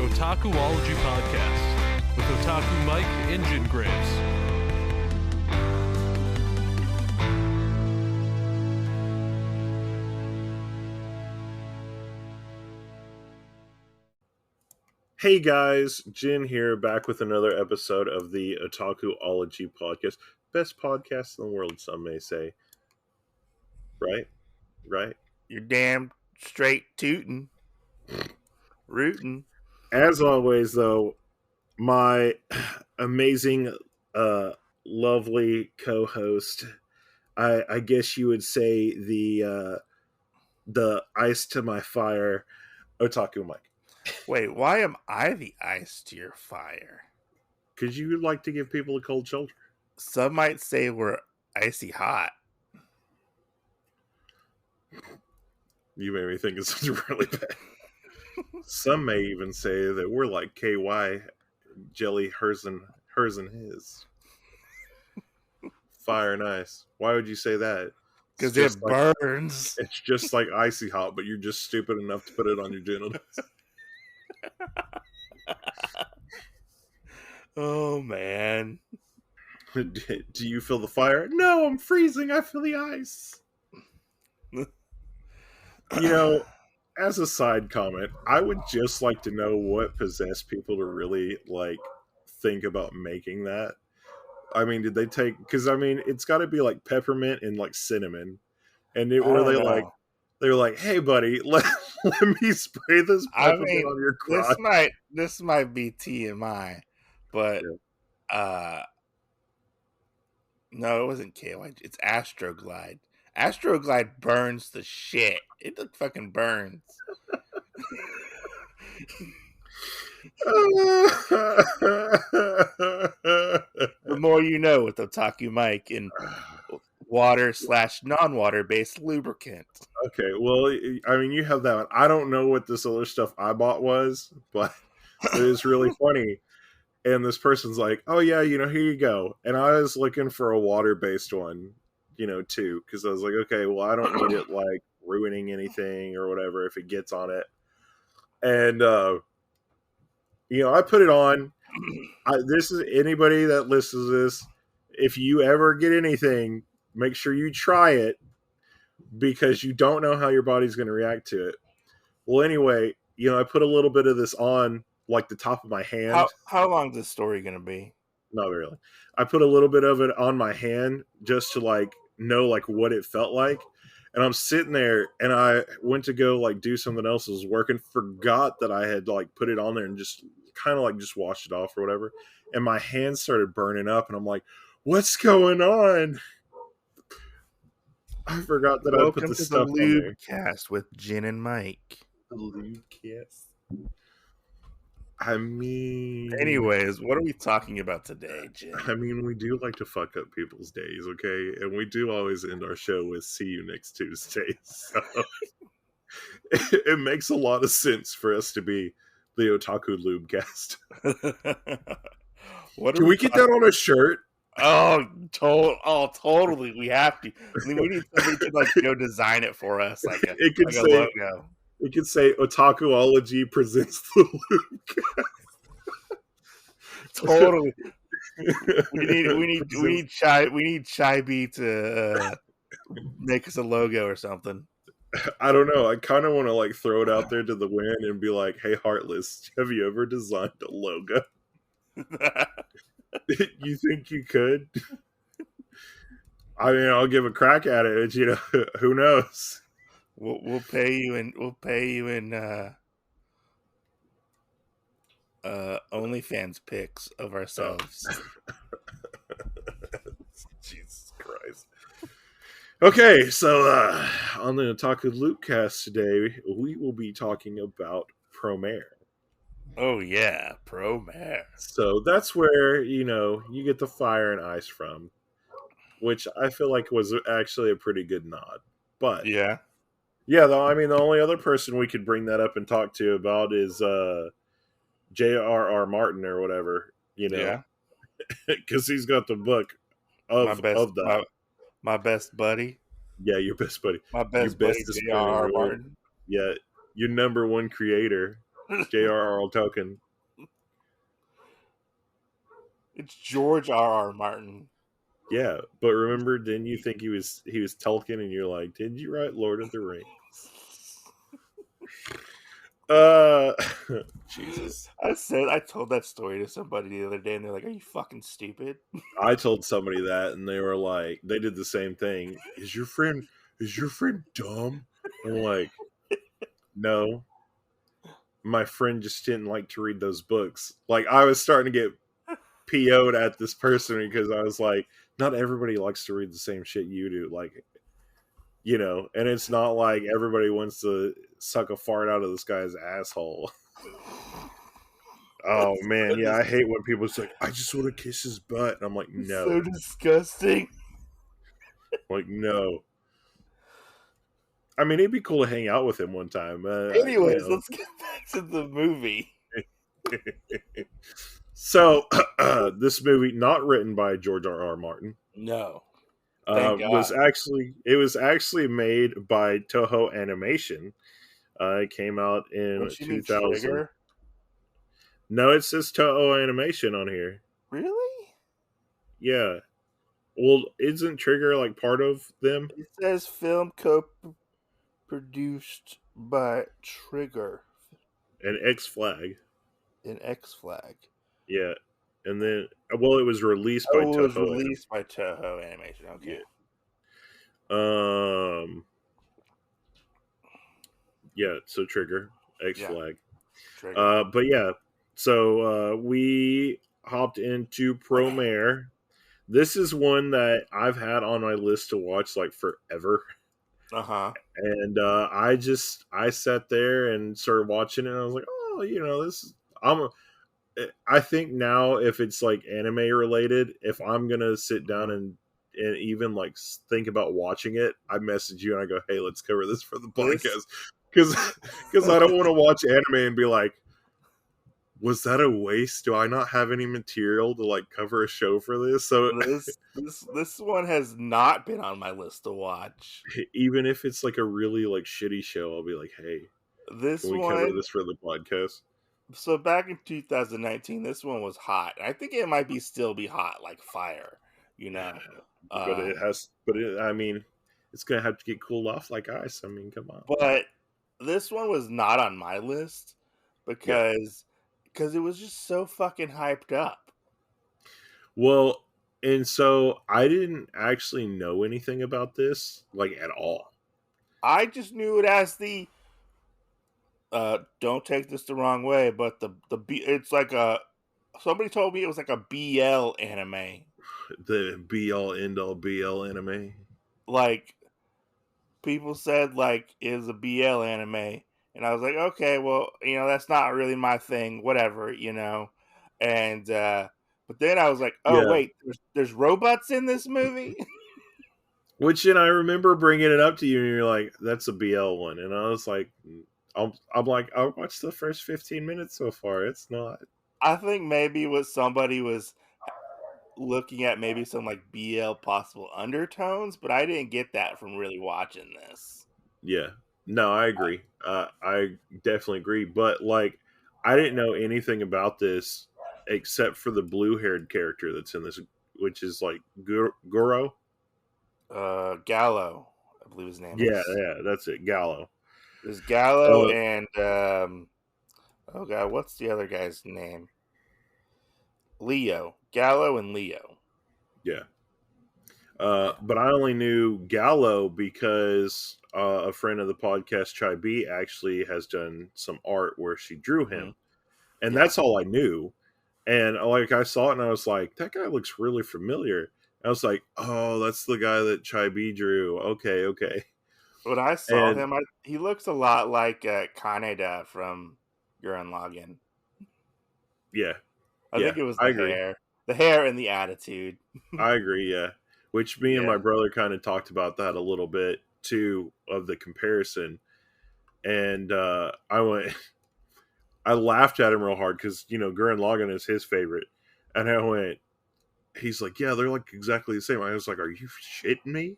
Otakuology Podcast with Otaku Mike and Jin Graves. Hey guys, Jin here, back with another episode of the Otakuology Podcast. Best podcast in the world, some may say. Right? You're damn straight tootin'. Rootin'. As always, though, my amazing, lovely co-host, I guess you would say the ice to my fire, Otaku Mike. Wait, why am I the ice to your fire? Because you like to give people a cold shoulder. Some might say we're icy hot. You made me think of something really bad. Some may even say that we're like KY, jelly, hers and his. Fire and ice. Why would you say that? Because it burns. It's just like icy hot, but you're just stupid enough to put it on your genitals. Oh, man. Do you feel the fire? No, I'm freezing. I feel the ice. You know, as a side comment, I would just like to know what possessed people to really, think about making that. I mean, did they take... Because, I mean, it's got to be, peppermint and, cinnamon. And they were like, hey, buddy, let me spray this peppermint on your crotch. This might be TMI, but, no, it wasn't KY. It's Astroglide. Astroglide burns the shit. It fucking burns. The more you know with Otaku Mike and water/non-water based lubricant. Okay, well, I mean, you have that one. I don't know what this other stuff I bought was, but it was really funny. And this person's like, oh yeah, here you go. And I was looking for a water-based one, too, because I was like, okay, well, I don't need it ruining anything or whatever if it gets on it. And I put it on. This is anybody that listens to this. If you ever get anything, make sure you try it because you don't know how your body's going to react to it. Well, anyway, I put a little bit of this on the top of my hand. How long is this story going to be? Not really. I put a little bit of it on my hand just to know what it felt like. And I'm sitting there and I went to go do something else that was working, forgot that I had put it on there and just kind of just washed it off or whatever. And my hands started burning up and I'm like, what's going on? I forgot that I put the stuff on there. Welcome to the Lubecast with Jin and Mike. The Lubecast. I mean... Anyways, what are we talking about today, Jin? I mean, we do like to fuck up people's days, okay? And we do always end our show with see you next Tuesday. So it makes a lot of sense for us to be the Otaku Lubecast. Can we get that on a shirt? Oh, totally. We have to. I mean, we need somebody to go design it for us, a logo. It could say Otakuology presents the Lubecast. Totally. We need Chai B to make us a logo or something. I don't know. I kind of want to throw it out there to the wind and be like, "Hey, Heartless, have you ever designed a logo?" You think you could? I mean, I'll give a crack at it. Who knows? We'll pay you in OnlyFans pics of ourselves. Jesus Christ. Okay, so on the Otaku Loopcast today, we will be talking about Promare. Oh yeah, Promare. So that's where, you get the fire and ice from, which I feel like was actually a pretty good nod. But yeah, though, I mean, the only other person we could bring that up and talk to about is J.R.R. Martin or whatever, Yeah. Because he's got the book of that. My best buddy. Yeah, your best buddy. My best buddy, J.R.R. Martin. Yeah, your number one creator. J.R.R. Tolkien. It's George R.R. Martin. Yeah, but remember, didn't you think he was Tolkien, and you're like, did you write Lord of the Rings? Jesus. I told that story to somebody the other day, and they're like, "Are you fucking stupid?" I told somebody that, and they were like, they did the same thing. Is your friend dumb? I'm like, no. My friend just didn't like to read those books. Like, I was starting to get PO'd at this person because I was like, not everybody likes to read the same shit you do. Like, you know, and it's not like everybody wants to suck a fart out of this guy's asshole. Oh man, yeah, I hate when people say, I just want to kiss his butt. And I'm like, no. So disgusting. Like, no. I mean, it'd be cool to hang out with him one time. Anyways, let's get back to the movie. So, this movie, not written by George R.R. Martin. No. Was actually made by Toho Animation. It came out in 2000. Trigger? No, it says Toho Animation on here. Really? Yeah. Well, isn't Trigger like part of them? It says film co-produced by Trigger And X Flag. and X Flag. Yeah. And then, well, it was released by Toho. It was released by Toho Animation. Okay. Yeah. So Trigger, X Flag. Trigger. But yeah. So we hopped into Promare. This is one that I've had on my list to watch like forever. And I sat there and started watching it, and I was like, oh, you know, I think now if it's like anime related, if I'm gonna sit down and even like think about watching it, I message you and I go, hey, let's cover this for the podcast, because I don't want to watch anime and be like, was that a waste? Do I not have any material to like cover a show for this? So this one has not been on my list to watch. Even if it's like a really like shitty show, I'll be like, hey, can we cover this for the podcast? So back in 2019, this one was hot. I think it might still be hot like fire, you know. I mean, it's gonna have to get cooled off like ice. I mean, come on. But this one was not on my list because it was just so fucking hyped up. Well, and so I didn't actually know anything about this, like, at all. I just knew it as the don't take this the wrong way, but it's like somebody told me it was like a BL anime. The be all end all BL anime. Like, people said like it was a BL anime. And I was like, okay, well, you know, that's not really my thing, whatever, you know. And but then I was like, oh wait, there's robots in this movie. Which, and I remember bringing it up to you, and you're like, that's a BL one, and I was like, I'm like, I watched the first 15 minutes so far. It's not. I think maybe somebody was looking at maybe some like BL possible undertones, but I didn't get that from really watching this. Yeah. No, I agree. I definitely agree. But like, I didn't know anything about this except for the blue-haired character that's in this, which is like Goro. Gallo, I believe his name is. Yeah, that's it. Gallo. There's Gallo and oh god, what's the other guy's name? Leo. Gallo and Leo. Yeah. But I only knew Gallo because a friend of the podcast, Chai B, actually has done some art where she drew him. And that's all I knew. And like, I saw it and I was like, that guy looks really familiar. I was like, oh, that's the guy that Chai B drew. Okay. When I saw him, he looks a lot like Kaneda from Gurren Lagann. Yeah. I think it was the hair. The hair and the attitude. I agree, yeah. Which me and my brother kind of talked about that a little bit, too, of the comparison. And I laughed at him real hard because, you know, Gurren Lagann is his favorite. And I went, he's like, yeah, they're like exactly the same. I was like, are you shitting me?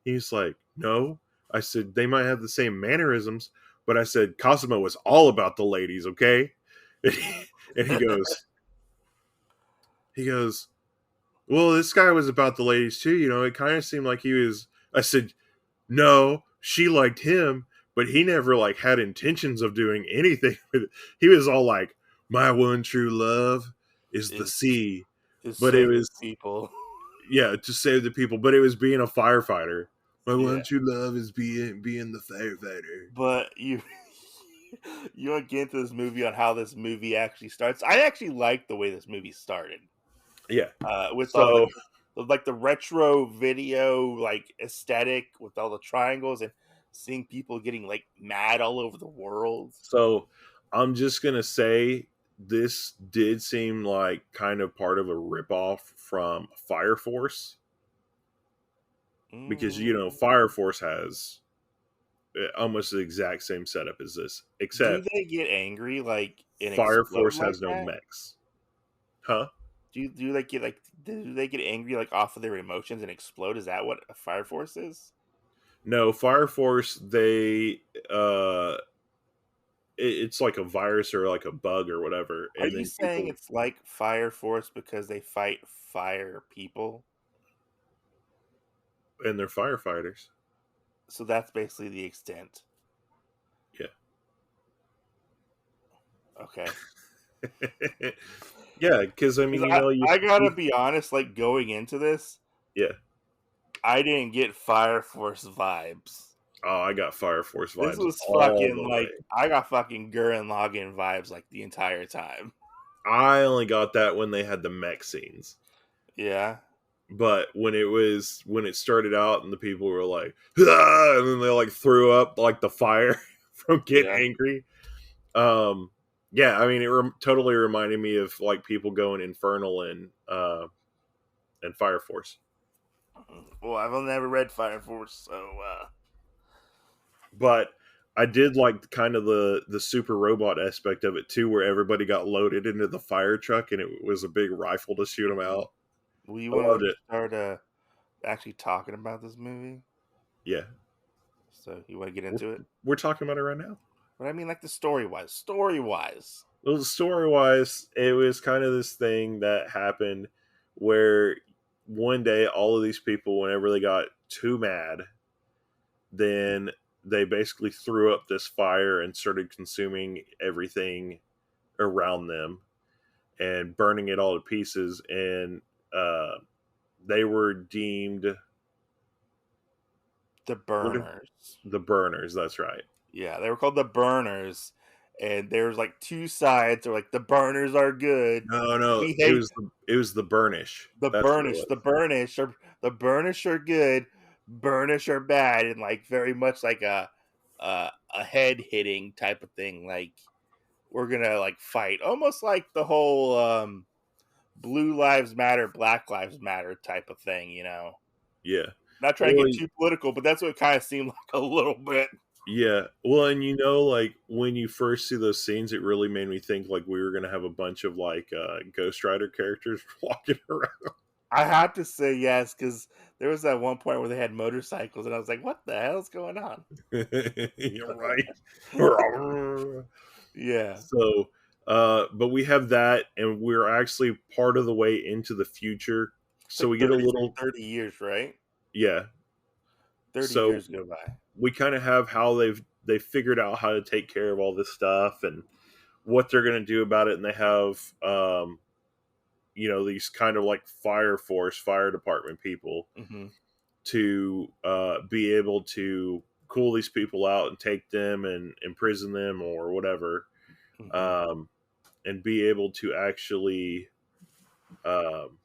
He's like, no. I said, they might have the same mannerisms, but I said Cosimo was all about the ladies, okay? And he goes, well, this guy was about the ladies too. You know, it kind of seemed like he was. I said, no, she liked him, but he never like had intentions of doing anything with it. He was all like, my one true love is the sea. Is But it saving was, people. yeah, to save the people, but it was being a firefighter. My Yeah. one true love is being the firefighter. But you want to get into this movie on how this movie actually starts. I actually like the way this movie started. Yeah. With all So like the retro video like aesthetic with all the triangles and seeing people getting like mad all over the world. So I'm just gonna say this did seem like kind of part of a ripoff from Fire Force, because you know Fire Force has almost the exact same setup as this, Do except they get angry like and Fire explode Force like has no that? mechs. Huh? Do they get like do they get angry like off of their emotions and explode? Is that what a Fire Force is? No, Fire Force, they it's like a virus or like a bug or whatever, Are and you then saying people, it's like Fire Force because they fight fire people? and they're firefighters. So that's basically the extent. Yeah. Okay. Yeah, because I mean, 'Cause you know, I gotta be honest, like going into this, yeah. I didn't get Fire Force vibes. Oh, I got Fire Force This vibes was all fucking the like way. I got fucking Gurren Lagann vibes like the entire time. I only got that when they had the mech scenes. Yeah. But when it started out and the people were like, ah! And then they like threw up like the fire from getting Yeah. angry. Yeah, I mean, it totally reminded me of like people going infernal and Fire Force. Well, I've never read Fire Force, so But I did like kind of the super robot aspect of it too, where everybody got loaded into the fire truck and it was a big rifle to shoot them out. we I want loved to it. start actually talking about this movie. Yeah, So you want to get we're, into it? we're talking about it right now. But I mean, like the story wise. Story wise. Well, story wise, it was kind of this thing that happened where one day all of these people, whenever they got too mad, then they basically threw up this fire and started consuming everything around them and burning it all to pieces. And they were deemed The Burners. the burners. That's right. Yeah, they were called the Burners. And there was like two sides. They're like the Burners are good. No, We it hate was the Burnish. the That's what it Burnish. was. The Burnish are good. Burnish are bad, and like very much like a head hitting type of thing. Like we're gonna like fight, almost like the whole Blue Lives Matter, Black Lives Matter type of thing. You know, Yeah. not trying to Well, get too political, but that's what it kind of seemed like a little bit. yeah. Well, and you know, like when you first see those scenes, it really made me think like we were gonna have a bunch of like Ghost Rider characters walking around. I have to say yes, because there was that one point where they had motorcycles, and I was like, "What the hell's going on?" You're right. Yeah, So, but we have that, and we're actually part of the way into the future. it's So like we get a 30, little, 30 years, right? yeah. 30 So years go by. we kind of have how they figured out how to take care of all this stuff and what they're going to do about it, and they have you know, these kind of like fire department people Hmm. to be able to cool these people out and take them and imprison them or whatever, Hmm. and be able to actually um,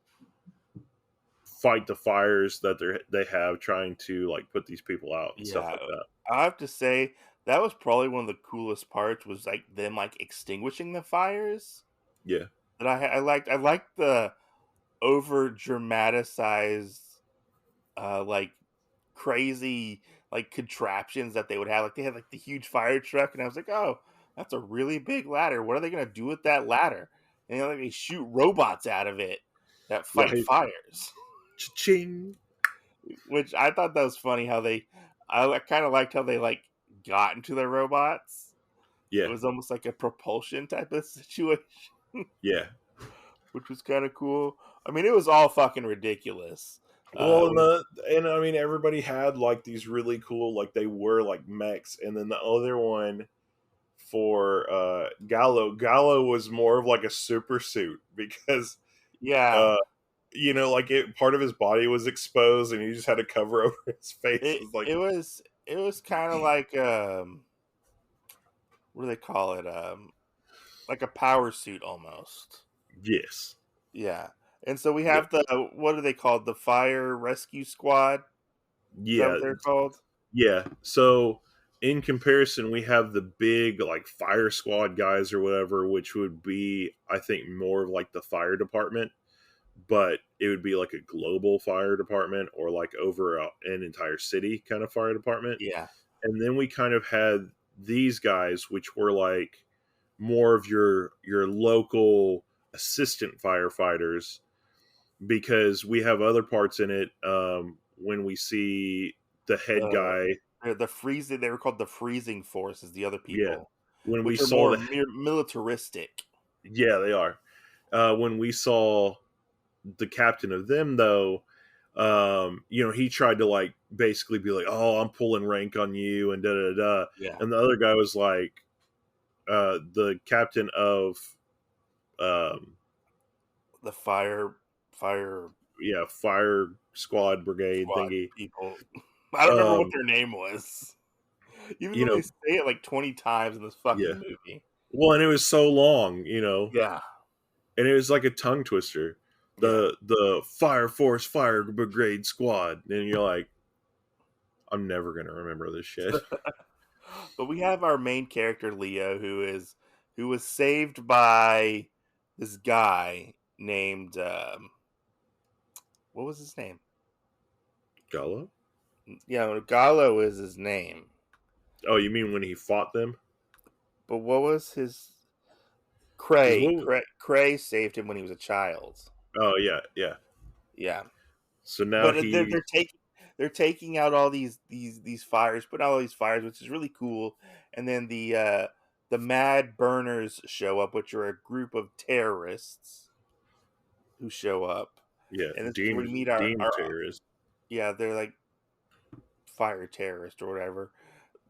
fight the fires that they have trying to like put these people out and stuff Yeah, like that. I have to say that was probably one of the coolest parts was like them like extinguishing the fires. Yeah, That I liked. I liked the over dramatized, like crazy like contraptions that they would have. Like they had like the huge fire truck, and I was like, oh, that's a really big ladder. What are they gonna do with that ladder? And like they shoot robots out of it that fight right. fires. Cha-ching. Which I thought that was funny how they. I kind of liked how they like got into the robots. It Yeah, was almost like a propulsion type of situation, yeah. which was kind of cool. I mean, it was all fucking ridiculous. Well, When, and I mean, everybody had like these really cool, like they were like mechs, and then the other one for Gallo was more of like a super suit because yeah, uh like part of his body was exposed and he just had to cover over his face. it It's like, it was kind of like what do they call it? Like a power suit almost. yes, Yeah. And so we yeah, have the what are they called? The fire rescue squad? Is that yeah, what they're called? yeah. So in comparison, we have the big like fire squad guys or whatever, which would be, I think, more of like the fire department, but it would be like a global fire department or like over an entire city kind of fire department. Yeah. And then we kind of had these guys, which were like more of your local assistant firefighters, because we have other parts in it. When we see the head The guy, the freezing they were called the freezing force is the other yeah, people, when we which are saw more the militaristic. yeah, they are. When we saw the captain of them, though, he tried to like basically be like, "Oh, I'm pulling rank on you," and da da da. Yeah. And the other guy was like, the captain of, um, The fire fire squad brigade squad thingy. people. I don't remember what Um, their name was. Even you though know, they say it like 20 times in this fucking yeah. movie. Well, and it was so long, Yeah. and it was like a tongue twister. Yeah. The Fire Force Fire Brigade Squad, and you're like, I'm never gonna remember this shit. But we have our main character Leo who was saved by this guy named what was his name? Gallo? Yeah, Gallo is his name. Oh, you mean when he fought them? But what was his Because Cray saved him when he was a child. Oh yeah, yeah. Yeah. So now But he, they're taking out all these fires, putting out all these fires, which is really cool. And then the Mad Burners show up, which are a group of terrorists who show up. yeah, And this is where we deemed meet deemed our terrorist. yeah, they're like fire terrorists or whatever.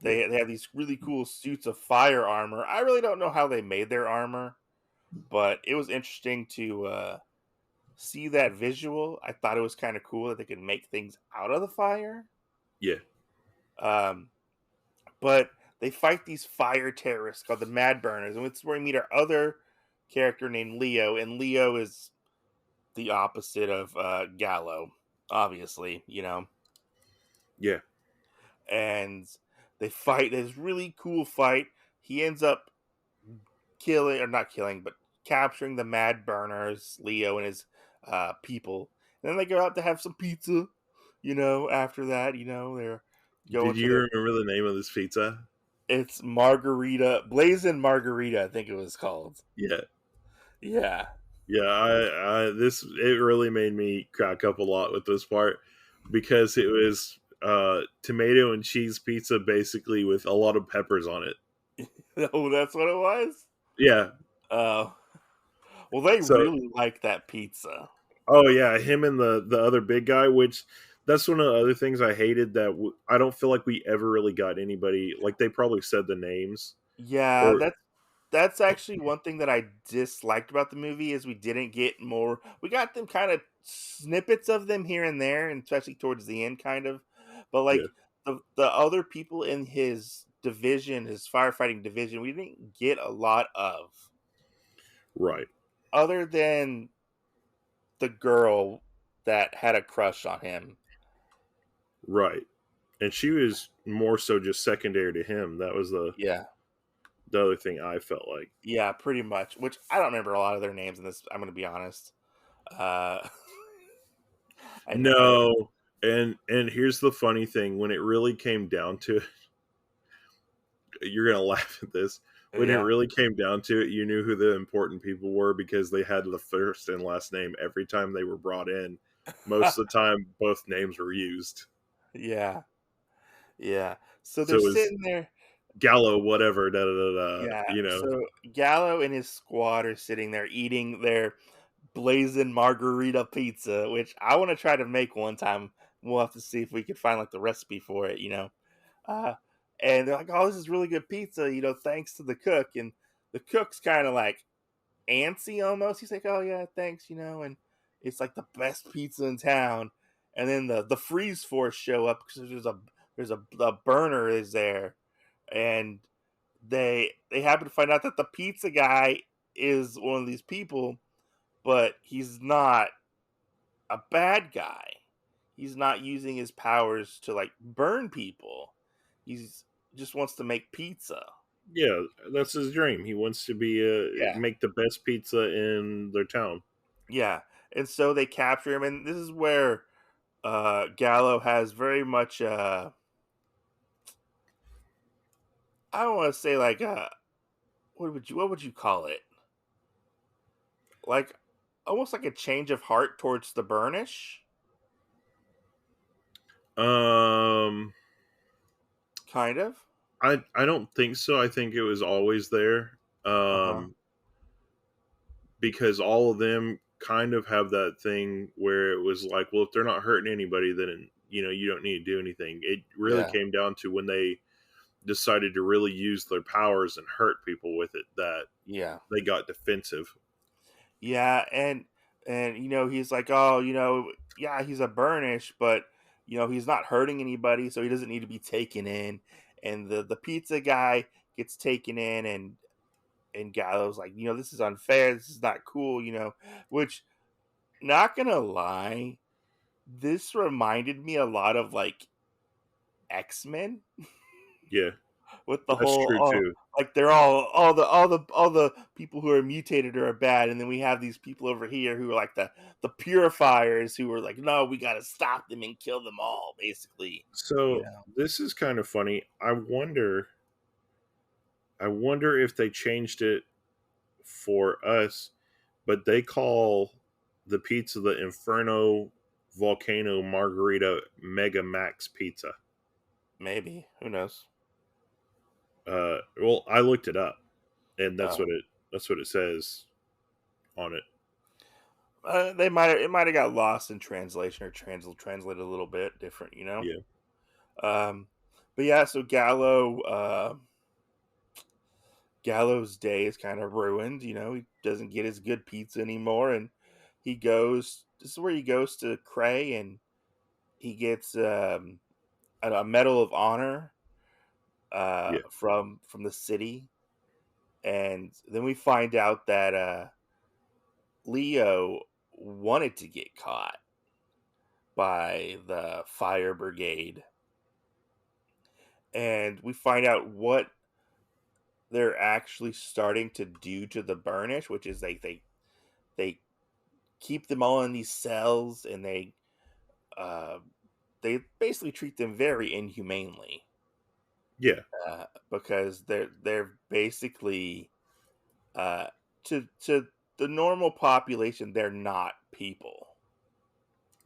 Yeah, They have these really cool suits of fire armor. I really don't know how they made their armor, but it was interesting to see that visual. I thought it was kind of cool that they could make things out of the fire. yeah, Um, but they fight these fire terrorists called the Mad Burners, and it's where we meet our other character named Leo, and Leo is the opposite of Gallo, obviously, yeah. and they fight this really cool fight. He ends up killing, or not killing, but capturing the Mad Burners, Leo and his people. And then they go out to have some pizza, after that, they're Did going to you their, remember the name of this pizza? it's Margarita, Blazing Margarita, I think it was called. Yeah, Yeah. yeah. It really made me crack up a lot with this part because it was tomato and cheese pizza basically with a lot of peppers on it. Oh, that's what it was? Yeah. Oh. Well, they So, really like that pizza. oh yeah, him and the other big guy, which that's one of the other things I hated, that I don't feel like we ever really got anybody, like they probably said the names Yeah, or that's actually one thing that I disliked about the movie is we didn't get more. We got them kind of snippets of them here and there, and especially towards the end, kind of. But yeah, like the other people in his division, his firefighting division, we didn't get a lot of, right, other than the girl that had a crush on him. right. And she was more so just secondary to him. That was Yeah, the other thing I felt like. yeah, pretty much. Which I don't remember a lot of their names in this. I'm going to be honest. Uh, I No, and here's the funny thing: when it really came down to it, you're gonna laugh at this. When it yeah. really came down to it, you knew who the important people were because they had the first and last name every time they were brought in. Most of the time, both names were used. Yeah. Yeah. So So they're it was sitting there Gallo, whatever, Yeah. you know. So Gallo and his squad are sitting there eating their blazing margarita pizza, which I want to try to make one time. We'll have to see if we can find like the recipe for it, you know. Uh, and they're like, "Oh, this is really good pizza," you know, thanks to the cook. And the cook's kind of like antsy almost. He's like, "Oh yeah, thanks," you know, and it's like the best pizza in town. And then the freeze force show up because there's a burner is there, and they happen to find out that the pizza guy is one of these people, but he's not a bad guy. He's not using his powers to like burn people. He's just wants to make pizza. Yeah, that's his dream. He wants to be Yeah. make the best pizza in their town. Yeah. And so they capture him, and this is where Gallo has very much I don't want to say like what would you call it? Like almost like a change of heart towards the Burnish, Um, kind of. I don't think so. I think it was always there. Uh-huh. Because all of them kind of have that thing where it was like, well, if they're not hurting anybody, then you don't need to do anything. It really Yeah. came down to when they decided to really use their powers and hurt people with it that Yeah. they got defensive. Yeah, and you know, he's like, "Oh, you know, yeah, he's a Burnish, but you know, he's not hurting anybody, so he doesn't need to be taken in." And the pizza guy gets taken in, and Gallo's like, "You know, this is unfair. This is not cool, you know." Which, not gonna lie, this reminded me a lot of like X-Men Yeah, with the that's whole true too. like they're all the people who are mutated are bad, and then we have these people over here who are like the purifiers who are like, no, we got to stop them and kill them all, basically, you So know. this is kind of funny. I wonder if they changed it for us, but they call the pizza the Inferno Volcano Margarita Mega Max Pizza. Maybe, who knows. Well, I looked it up, and that's Oh, what it says on it. it might have got lost in translation or translated a little bit different, you know. Yeah, um but yeah, so Gallo's day is kind of ruined. You know, he doesn't get his good pizza anymore, and he goes. This is where he goes to Cray, and he gets a Medal of Honor yeah, from the city, and then we find out that Leo wanted to get caught by the fire brigade, and we find out what they're actually starting to do to the Burnish, which is they keep them all in these cells, and uh, they basically treat them very inhumanely, yeah, because they're basically uh, to the normal population, they're not people.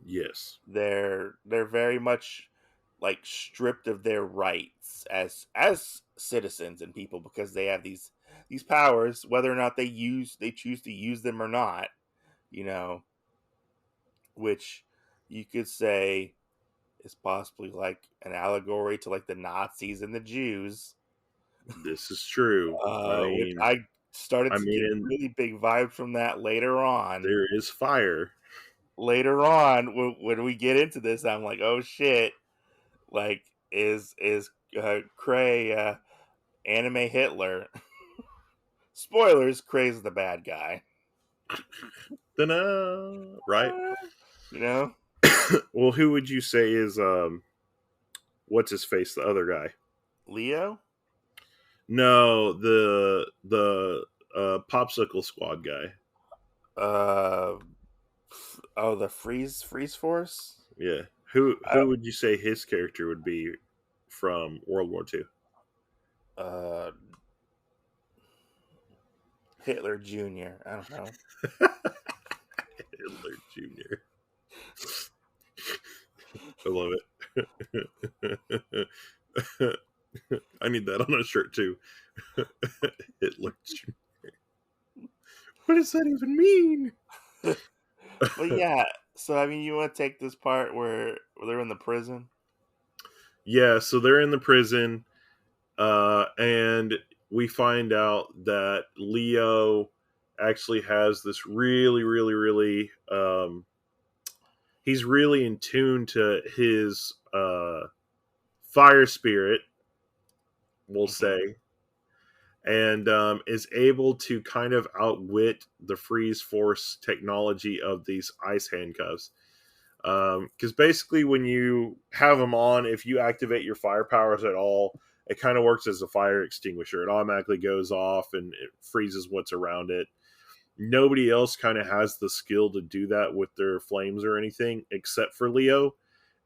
yes, They're very much like stripped of their rights as citizens and people, because they have these powers, whether or not they choose to use them or not, you know, which you could say is possibly like an allegory to like the Nazis and the Jews, this is true. which I started I to get mean, really big vibe from that later on. there is fire. Later on, when we get into this, I'm like, oh shit! Like, is Cray anime Hitler? Spoilers: Cray's the bad guy. Ta-da! Right. You know, Well, who would you say is what's his face, the other guy? Leo. No, the popsicle squad guy. Uh, oh, the freeze force. Yeah. Who I who would you say his character would be from World War II? don't, Hitler Jr. I don't know. Hitler Jr. I love it. I need that on a shirt too. It looks. What does that even mean? But yeah, so I mean, you want to take this part where they're in the prison? Yeah, so they're in the prison, and we find out that Leo actually has this really, really, really. He's really in tune to his fire spirit, we'll Hmm. say, and is able to kind of outwit the freeze force technology of these ice handcuffs. Because basically, when you have them on, if you activate your fire powers at all, it kind of works as a fire extinguisher. It automatically goes off and it freezes what's around it. Nobody else kind of has the skill to do that with their flames or anything except for Leo.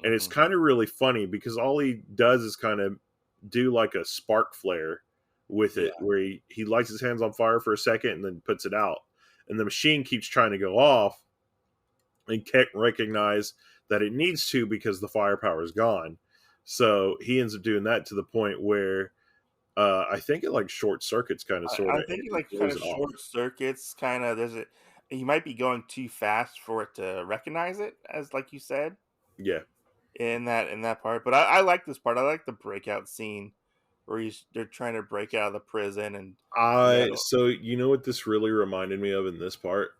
And it's Hmm. kind of really funny because all he does is kind of do like a spark flare with Yeah, it, where he lights his hands on fire for a second and then puts it out. And the machine keeps trying to go off and can't recognize that it needs to because the firepower is gone. So he ends up doing that to the point where I think it like short circuits kind of sort I of think and it it like kind blows of it off. short circuits. Kind of, there's a he might be going too fast for it to recognize it, as like you said Yeah. in that part. But I like this part. I like the breakout scene where they're trying to break out of the prison, and you I know so you know what this really reminded me of in this part?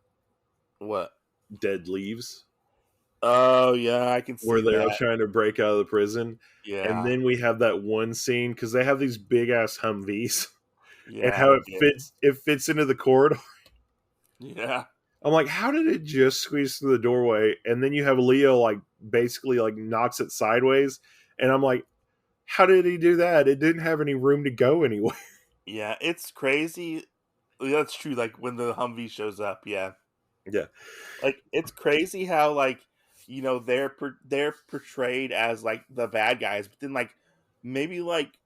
what? Dead Leaves, Oh yeah, I can where see they're all that. trying to break out of the prison. And Yeah, then we have that one scene because they have these big ass Humvees and yeah, how they did. it fits into the corridor. Yeah, I'm like, how did it just squeeze through the doorway? And then you have Leo like basically like knocks it sideways. And I'm like, how did he do that? It didn't have any room to go anywhere. yeah, it's crazy. Yeah, that's true. Like when the Humvee shows up, yeah, Yeah. like it's crazy how like they're portrayed as like the bad guys, but then like maybe like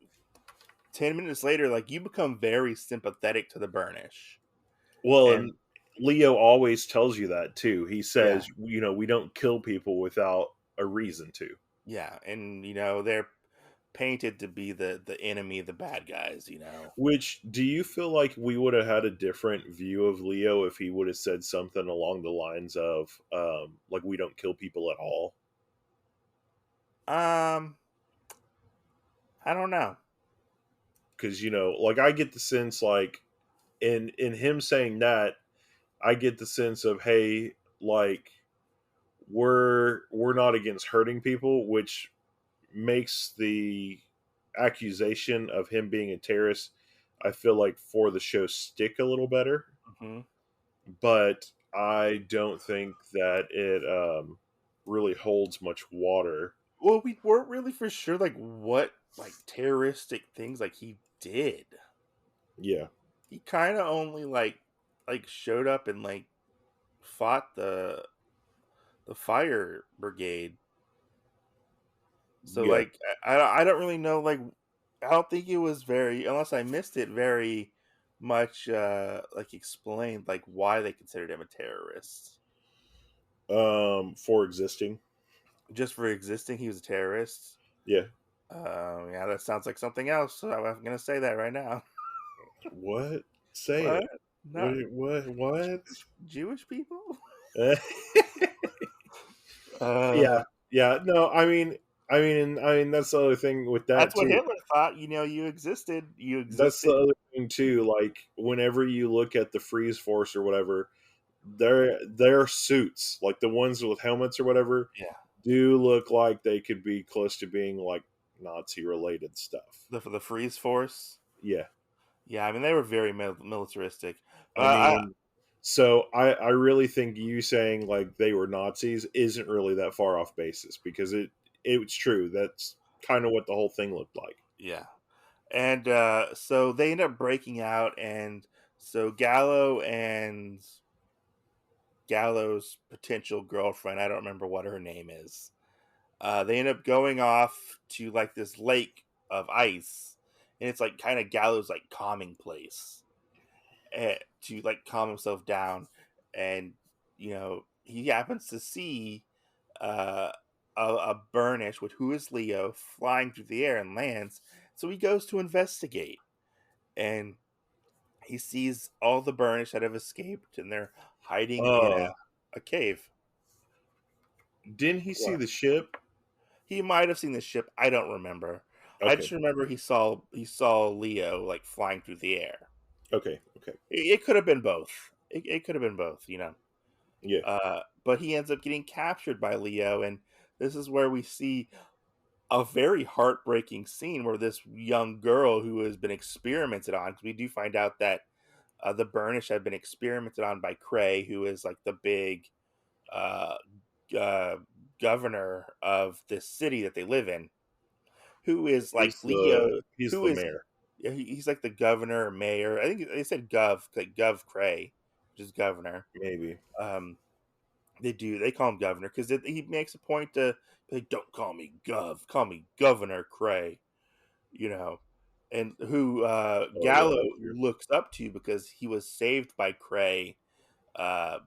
10 minutes later, like you become very sympathetic to the Burnish, Well, and and Leo always tells you that too. He yeah, says, we don't kill people without a reason to. yeah, and they're painted to be the enemy, the bad guys. Which do you feel like we would have had a different view of Leo if he would have said something along the lines of, like, we don't kill people at all? Um, I don't know. Because like I get the sense like in him saying that, I get the sense of, hey, like we're not against hurting people, which makes the accusation of him being a terrorist, I feel like, for the show stick a little better. Hmm. But I don't think that it really holds much water. Well, we weren't really for sure like what like terroristic things like he did. Yeah, He kind of only like showed up and like fought the fire brigade. So yeah. like I don't really know like I don't think it was very, unless I missed it, very much like explained like why they considered him a terrorist. For existing. Just for existing, he was a terrorist. Yeah. Yeah, that sounds like something else. So I'm gonna say that right now. What? Say What? it. Not What? Jewish people? Yeah. Uh, Yeah. No, I mean that's the other thing with that that's what too. Hitler thought. You existed. You That's the existed. other thing too. Like whenever you look at the freeze force or whatever, their suits, like the ones with helmets or whatever, Yeah. do look like they could be close to being like Nazi related stuff. The freeze force. Yeah. Yeah, I mean they were very militaristic, but I mean, so I really think you saying like they were Nazis isn't really that far off basis because it's true. That's kind of what the whole thing looked like. yeah, and so they end up breaking out, and so Gallo's potential girlfriend, I don't remember what her name is. They end up going off to like this lake of ice, and it's like kind of Gallo's like calming place, to like calm himself down, and he happens to see uh, a Burnish with who is Leo flying through the air and lands. So he goes to investigate, and he sees all the Burnish that have escaped, and they're hiding in Uh, a cave. didn't he see What? the ship? He might have seen the ship. I don't remember. I just Okay, remember he saw Leo like flying through the air. okay, okay. It could have been both. It could have been both, you know. Yeah, But he ends up getting captured by Leo, and this is where we see a very heartbreaking scene where this young girl who has been experimented on, because we do find out that the Burnish have been experimented on by Cray, who is like the big uh, uh, governor of this city that they live in, who is like Leo, he's who the is mayor, he's like the governor or mayor. I think they said Gov, like Gov Cray, which is governor. maybe. Um, they call him governor because he makes a point to be like, don't call me Gov, call me Governor Cray, you know, and who Oh yeah, Gallo that's true. looks up to because he was saved by Cray uh,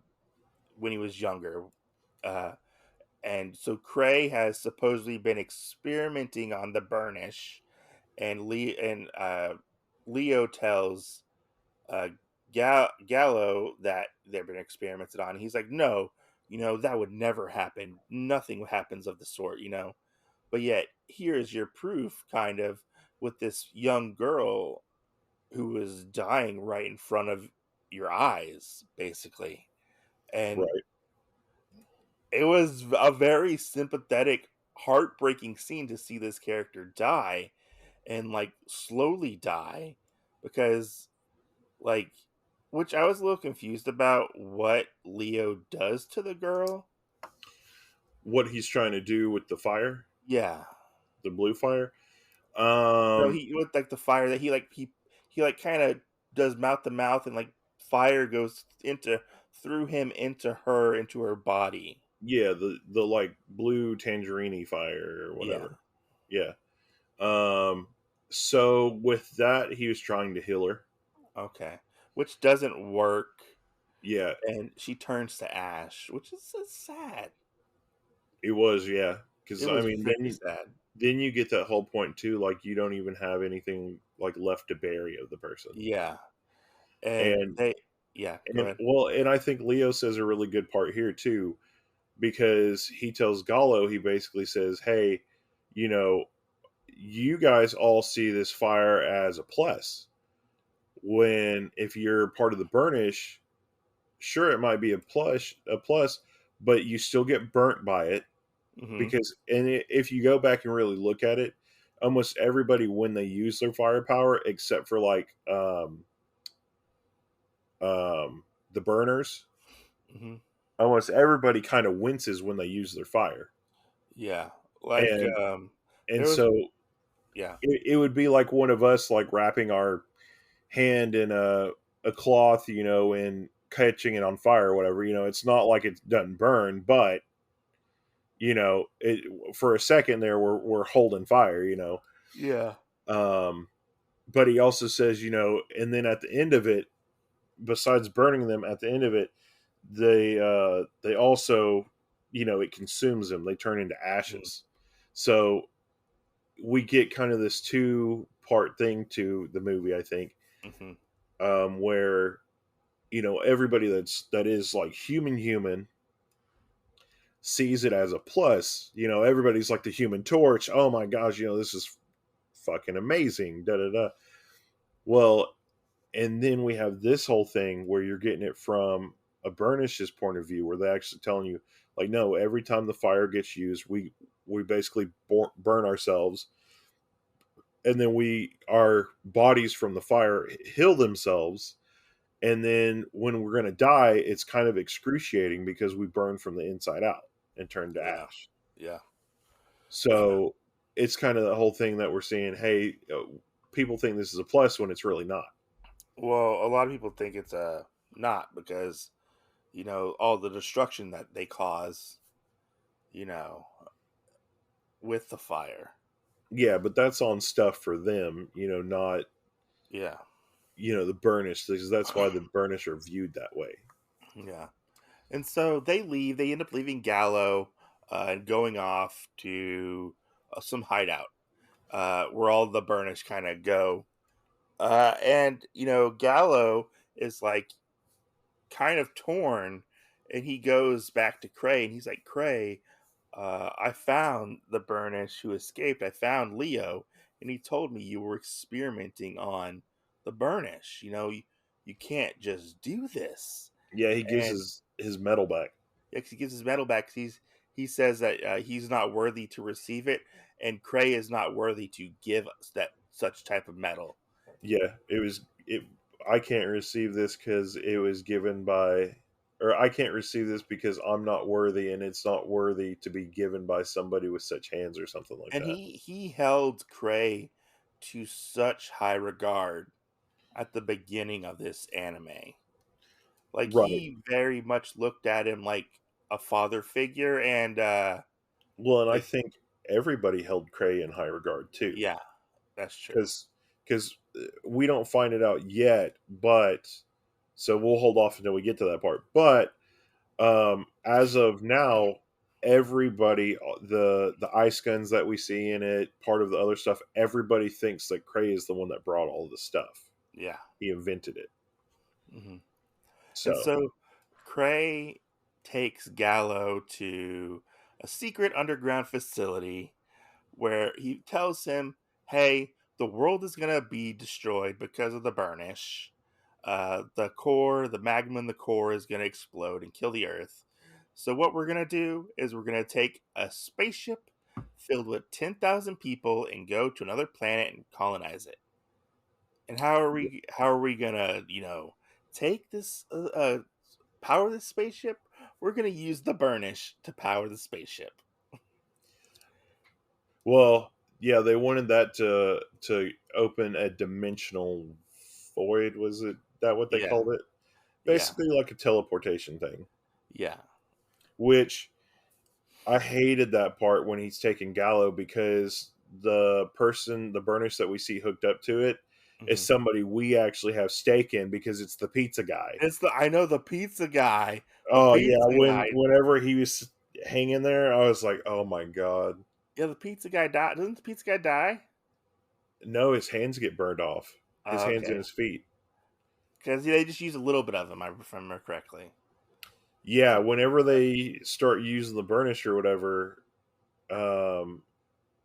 when he was younger. Uh, and so Cray has supposedly been experimenting on the Burnish, and Leo tells uh, Gallo that they've been experimented on. He's like, no, that would never happen. Nothing happens of the sort. But yet, here's your proof, kind of, with this young girl who is dying right in front of your eyes, basically. And Right. it was a very sympathetic, heartbreaking scene to see this character die and like slowly die because like which I was a little confused about what Leo does to the girl. What he's trying to do with the fire, Yeah. the blue fire. No, Um, he with like the fire that he like kind of does mouth to mouth and like fire goes into through him into her body. yeah, the like blue tangerine fire or Yeah. whatever. Yeah. Um, so with that, he was trying to heal her. Okay. Which doesn't work, Yeah, and she turns to ash, which is so sad. it was. Yeah, because It I was mean, very sad. then you get that whole point too. Like you don't even have anything like left to bury of the person, Yeah. And and they yeah, go ahead. and I think Leo says a really good part here too, because he tells Gallo, he basically says, "Hey, you know, you guys all see this fire as a plus. When if you're part of the Burnish, sure it might be a plus, but you still get burnt by it Mhm. because if you go back and really look at it, almost everybody when they use their firepower, except for like the burners, Mhm. almost everybody kind of winces when they use their fire, Yeah. Like and there was so yeah. it would be like one of us like wrapping our hand in a cloth, and catching it on fire or whatever. It's not like it doesn't burn, but it for a second there we're holding fire. Yeah. Um, but he also says, and then at the end of it, besides burning them, at the end of it, they also, it consumes them. They turn into Mhm. ashes. So we get kind of this two-part thing to the movie, I think, Mhm. where everybody that is like human sees it as a plus. Everybody's like the Human Torch. Oh my gosh, this is fucking amazing. Da da da. Well, and then we have this whole thing where you're getting it from a Burnish's point of view, where they're actually telling you, like, no, every time the fire gets used, we basically burn ourselves, and then our bodies from the fire heal themselves, and then when we're going to die, it's kind of excruciating because we burn from the inside out and turn to Yeah. ash. Yeah. Yeah. So it's kind of the whole thing that we're seeing. Hey, people think this is a plus when it's really not. Well, a lot of people think it's not because all the destruction that they cause, you know, with the fire. Yeah, but that's on stuff for them, not Yeah. the Burnish, because that's why the Burnish are viewed that way. Yeah. And so they leave. They end up leaving Gallo and going off to some hideout. where all the Burnish kind of go. And Gallo is like kind of torn, and he goes back to Cray, and he's like, Cray, I found the Burnish who escaped. I found Leo, and he told me you were experimenting on the Burnish. You can't just do this. Yeah, he gives And his medal back. he gives his medal back. He says that he's not worthy to receive it, and Cray is not worthy to give us that such type of medal. Yeah, it. I can't receive this because it was given by, or I can't receive this because I'm not worthy, and it's not worthy to be given by somebody with such hands or something like And that. he held Cray to such high regard at the beginning of this anime. Like Right. he very much looked at him like a father figure, and Well, and I like think everybody held Cray in high regard too, yeah, that's true. because we don't find it out yet, but so we'll hold off until we get to that part. But as of now, everybody, the ice guns that we see in it, part of the other stuff, everybody thinks that Cray is the one that brought all the stuff. Yeah. He invented it. hmm And So so Cray takes Gallo to a secret underground facility where he tells him, "Hey, the world is gonna be destroyed because of the Burnish. The core, the magma in the core, is gonna explode and kill the Earth. So what we're gonna do is we're gonna take a spaceship filled with 10,000 people and go to another planet and colonize it. And how are we gonna take this power this spaceship? We're gonna use the Burnish to power the spaceship." well, yeah, they wanted that to open a dimensional void. Was it that what they Yeah, called it? yeah, Basically, like a teleportation thing. yeah. Which I hated that part when he's taking Gallo because the Burnish that we see hooked up to it is hmm somebody we actually have stake in because it's the pizza guy. I know the pizza guy. The Oh yeah, pizza guy. whenever he was hanging there, I was like, oh my god. Yeah, the pizza guy died. Doesn't the pizza guy die? No, his hands get burned off. His hands and Okay, his feet. because they just use a little bit of him. If I remember correctly. Yeah, whenever they start using the burnish or whatever, um,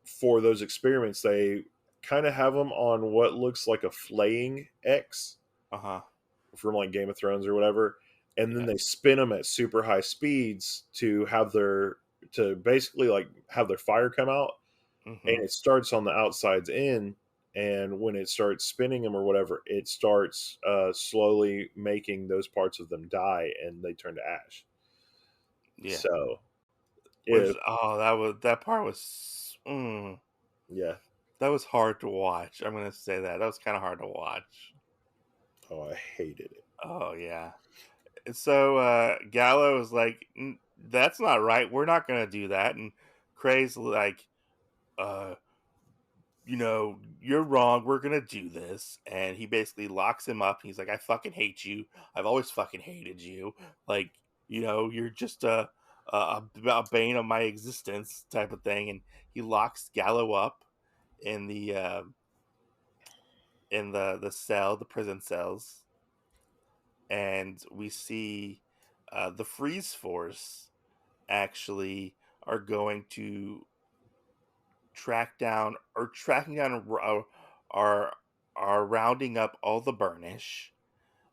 for those experiments, they kind of have them on what looks like a flaying X Uh huh. from like Game of Thrones or whatever, and then Yeah. they spin them at super high speeds to basically like have their fire come out, hmm and it starts on the outsides in, and when it starts spinning them or whatever, it starts slowly making those parts of them die, and they turn to ash. Yeah. So Which if that part was yeah, that was hard to watch. I'm gonna say that was kind of hard to watch. oh, I hated it. Oh yeah. And so Gallo is like, "That's not right. We're not gonna do that." And Cray's like, uh, "You're wrong. We're gonna do this." And he basically locks him up. He's like, "I fucking hate you. I've always fucking hated you. Like, you're just a bane of my existence," type of thing. And he locks Gallo up in the cell, the prison cells, and we see the freeze force actually are going to tracking down are are rounding up all the burnish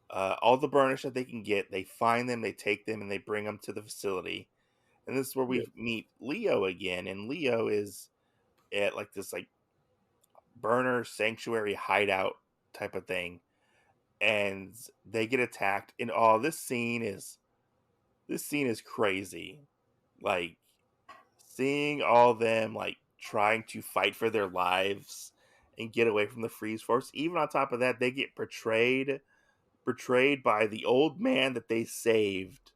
that they can get. They find them, they take them, and they bring them to the facility. And this is where Yeah, we meet Leo again, and Leo is at like this like burner sanctuary hideout type of thing, and they get attacked. And this scene is crazy. Like seeing all them like trying to fight for their lives and get away from the freeze force. Even on top of that, they get betrayed by the old man that they saved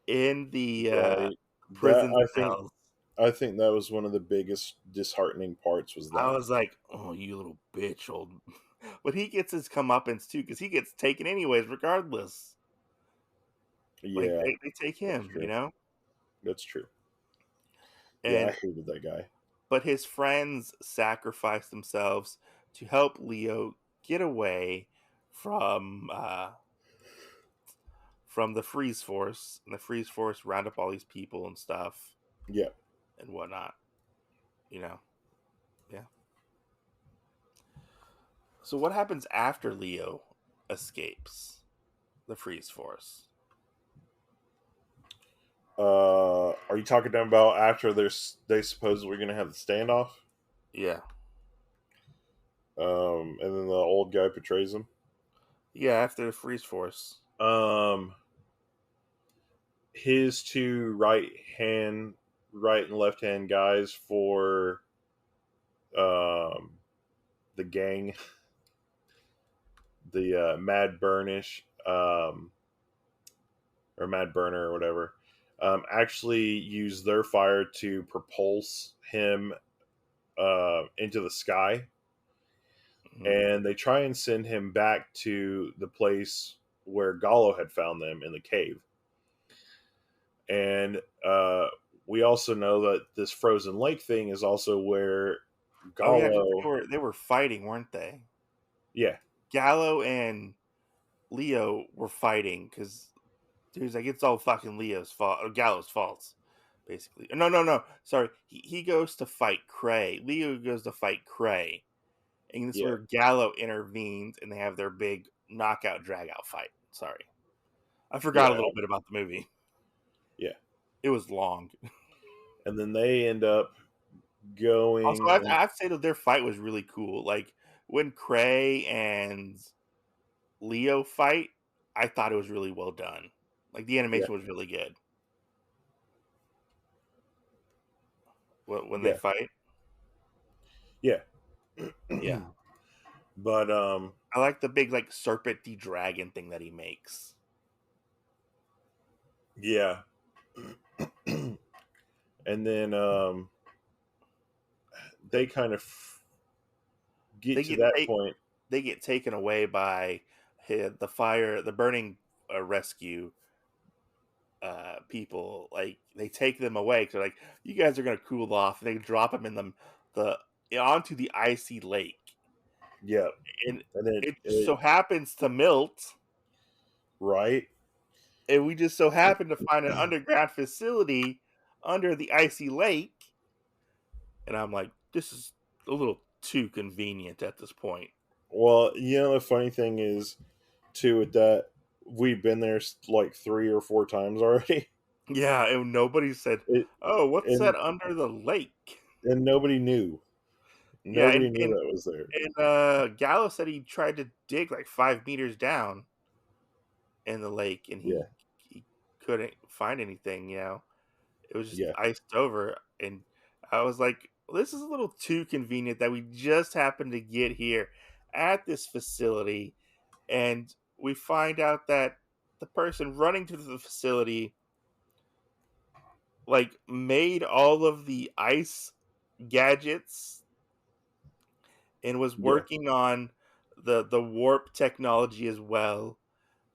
in the right. That prison cells. I think that was one of the biggest disheartening parts was I that. was like, "Oh, you little bitch, old." But he gets his comeuppance too, because he gets taken anyways, regardless. Like they take That's him, true. That's true. Yeah, I and hated that guy. but his friends sacrifice themselves to help Leo get away from from the Freeze Force, and the Freeze Force round up all these people and stuff Yeah. and whatnot. You know, yeah. So what happens after Leo escapes the Freeze Force? Are you talking about after they supposedly going to have the standoff? Yeah, And then the old guy betrays him. yeah. After the Freeze Force, Um, his two right and left hand guys for the gang, the Mad Burnish, or Mad Burner or whatever, actually use their fire to propulse him into the sky, Mhm. and they try and send him back to the place where Gallo had found them in the cave. And we also know that this frozen lake thing is also where Oh yeah, 'cause Gallo, they were fighting, weren't they? yeah, Gallo and Leo were fighting because dude's like, it's all fucking Leo's fault, or Gallo's fault, basically. No, no, no. Sorry, he goes to fight Cray. Leo goes to fight Cray, and this is yeah, where Gallo intervenes, and they have their big knockout drag out fight. Sorry, I forgot a yeah, little bit about the movie. yeah. It was long. And then they end up Also, going I and have to say that their fight was really cool. Like when Cray and Leo fight, I thought it was really well done. Like the yeah, animation was really good when they yeah, fight. yeah. Yeah, But I like the big like serpenty dragon thing that he makes. yeah. And then they kind of They get to get that take point. they get taken away by the burning rescue people. Like they take them away because they're like, you guys are gonna cool off. And they drop them in the onto the icy lake, Yeah. and And then it just so happens to melt. right. And we just so happen to find an underground facility under the icy lake. And I'm like, this is a little too convenient at this point. Well, the funny thing is too with that, we've been there like 3 or 4 times already. Yeah, and nobody said, It "Oh, what's that and under the lake?" and nobody knew. Yeah, Nobody knew that was there. Gallo said he tried to dig like 5 meters down in the lake, and Yeah. he couldn't find anything. It was just Yeah. iced over, and I was like, well, "This is a little too convenient that we just happened to get here at this facility." And we find out that the person running to the facility like made all of the ice gadgets and was Yeah. working on the warp technology as well,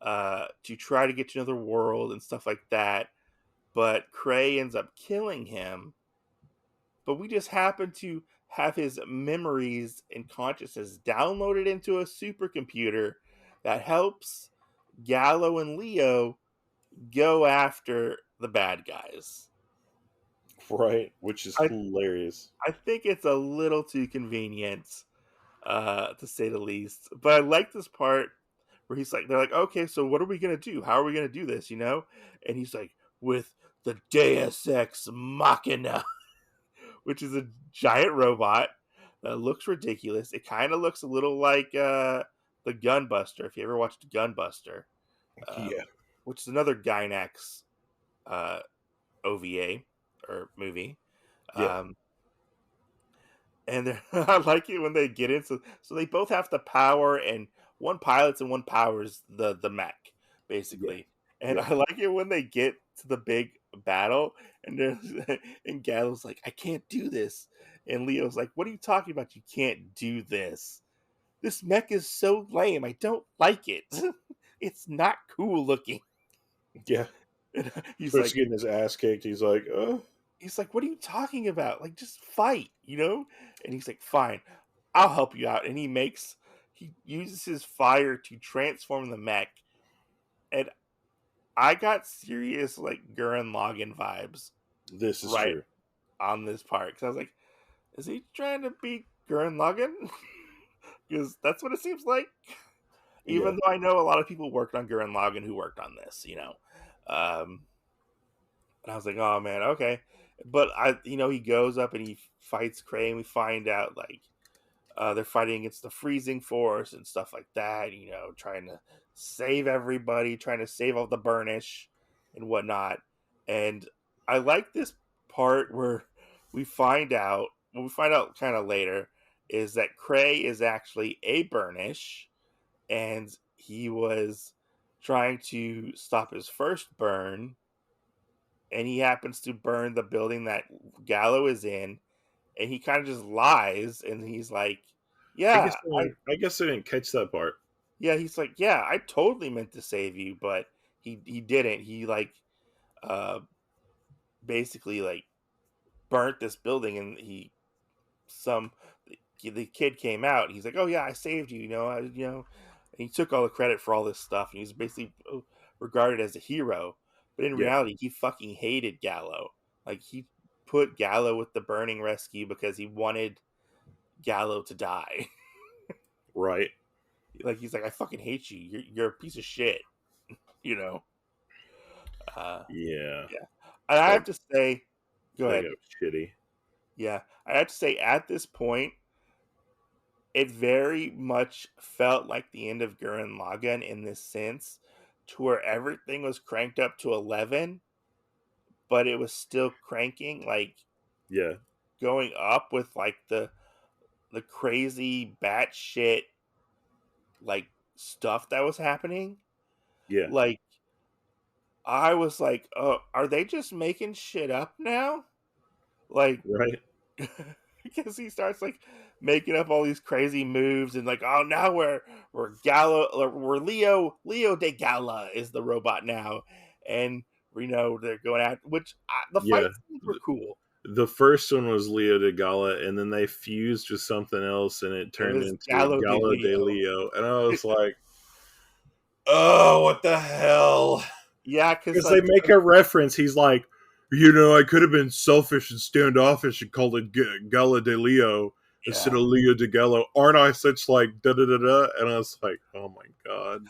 to try to get to another world and stuff like that. But Cray ends up killing him. But we just happen to have his memories and consciousness downloaded into a supercomputer that helps Gallo and Leo go after the bad guys. Right. Which is I hilarious. I think it's a little too convenient, to say the least. But I like this part where they're like, okay, so what are we gonna do? How are we gonna do this? And he's like, with the Deus Ex Machina, which is a giant robot that looks ridiculous. It kind of looks a little like the Gunbuster. If you ever watched Gunbuster, Yeah. which is another Gynax uh, OVA or movie. Yeah. Um, and I like it when they get in. So they both have the power, and one pilots and one powers the mech, Yeah. basically. And Yeah. I like it when they get to the big battle, and and Gallo's like, "I can't do this," and Leo's like, "What are you talking about? You can't do this. This mech is so lame. I don't like it. It's not cool looking." Yeah. And he's Starts like, getting his ass kicked. He's like, he's like, "What are you talking about? Like, just fight, you know?" And he's like, "Fine, I'll help you out." And he uses his fire to transform the mech. And I got serious like Gurren Lagann vibes This is right true. on this part because I was like, "Is he trying to beat Gurren Lagann?" Because that's what it seems like. Yeah. Even though I know a lot of people worked on Gurren Lagann who worked on this, and I was like, "Oh man, okay." But he goes up and he fights Cray, and we find out like they're fighting against the freezing force and stuff like that. Trying to save everybody, trying to save all the Burnish and whatnot. And I like this part where we find out. What we find out kind of later is that Cray is actually a Burnish, and he was trying to stop his first burn, and he happens to burn the building that Gallo is in, and he kind of just lies, and he's like, "Yeah, I guess I didn't catch that part. yeah." He's like, "Yeah, I totally meant to save you, but he didn't. He like uh basically like burnt this building, and some the kid came out. And he's like, "Oh yeah, I saved you. And he took all the credit for all this stuff, and he's basically regarded as a hero. But in Yeah. reality, he fucking hated Gallo. Like he put Gallo with the burning rescue because he wanted Gallo to die. Right. Like he's like, I fucking hate you. You're a piece of shit. You know. Yeah. Yeah. And I That have to say, go that ahead. got shitty. Yeah, I have to say, at this point, it very much felt like the end of Gurren Lagann in this sense, to where everything was cranked up to 11, but it was still cranking, like Yeah. going up with like the crazy batshit like stuff that was happening. Yeah. Like I was like, "Oh, are they just making shit up now?" Like Right. because he starts like making up all these crazy moves and like, "Oh, now we're Gala, or we're Leo de Gala is the robot now," and they're going at which the Yeah. fight scenes were cool. The first one was Leo de Gala, and then they fused with something else, and it It turned was into Gallo de Gala de Leo. Leo. And I was like, "Oh, what the hell?" Yeah, because Because they like make a reference. He's like, I could have been selfish and standoffish and called it Gala de Leo instead yeah, of Leo de Gallo. Aren't I such like da da da da? And I was like, oh my god,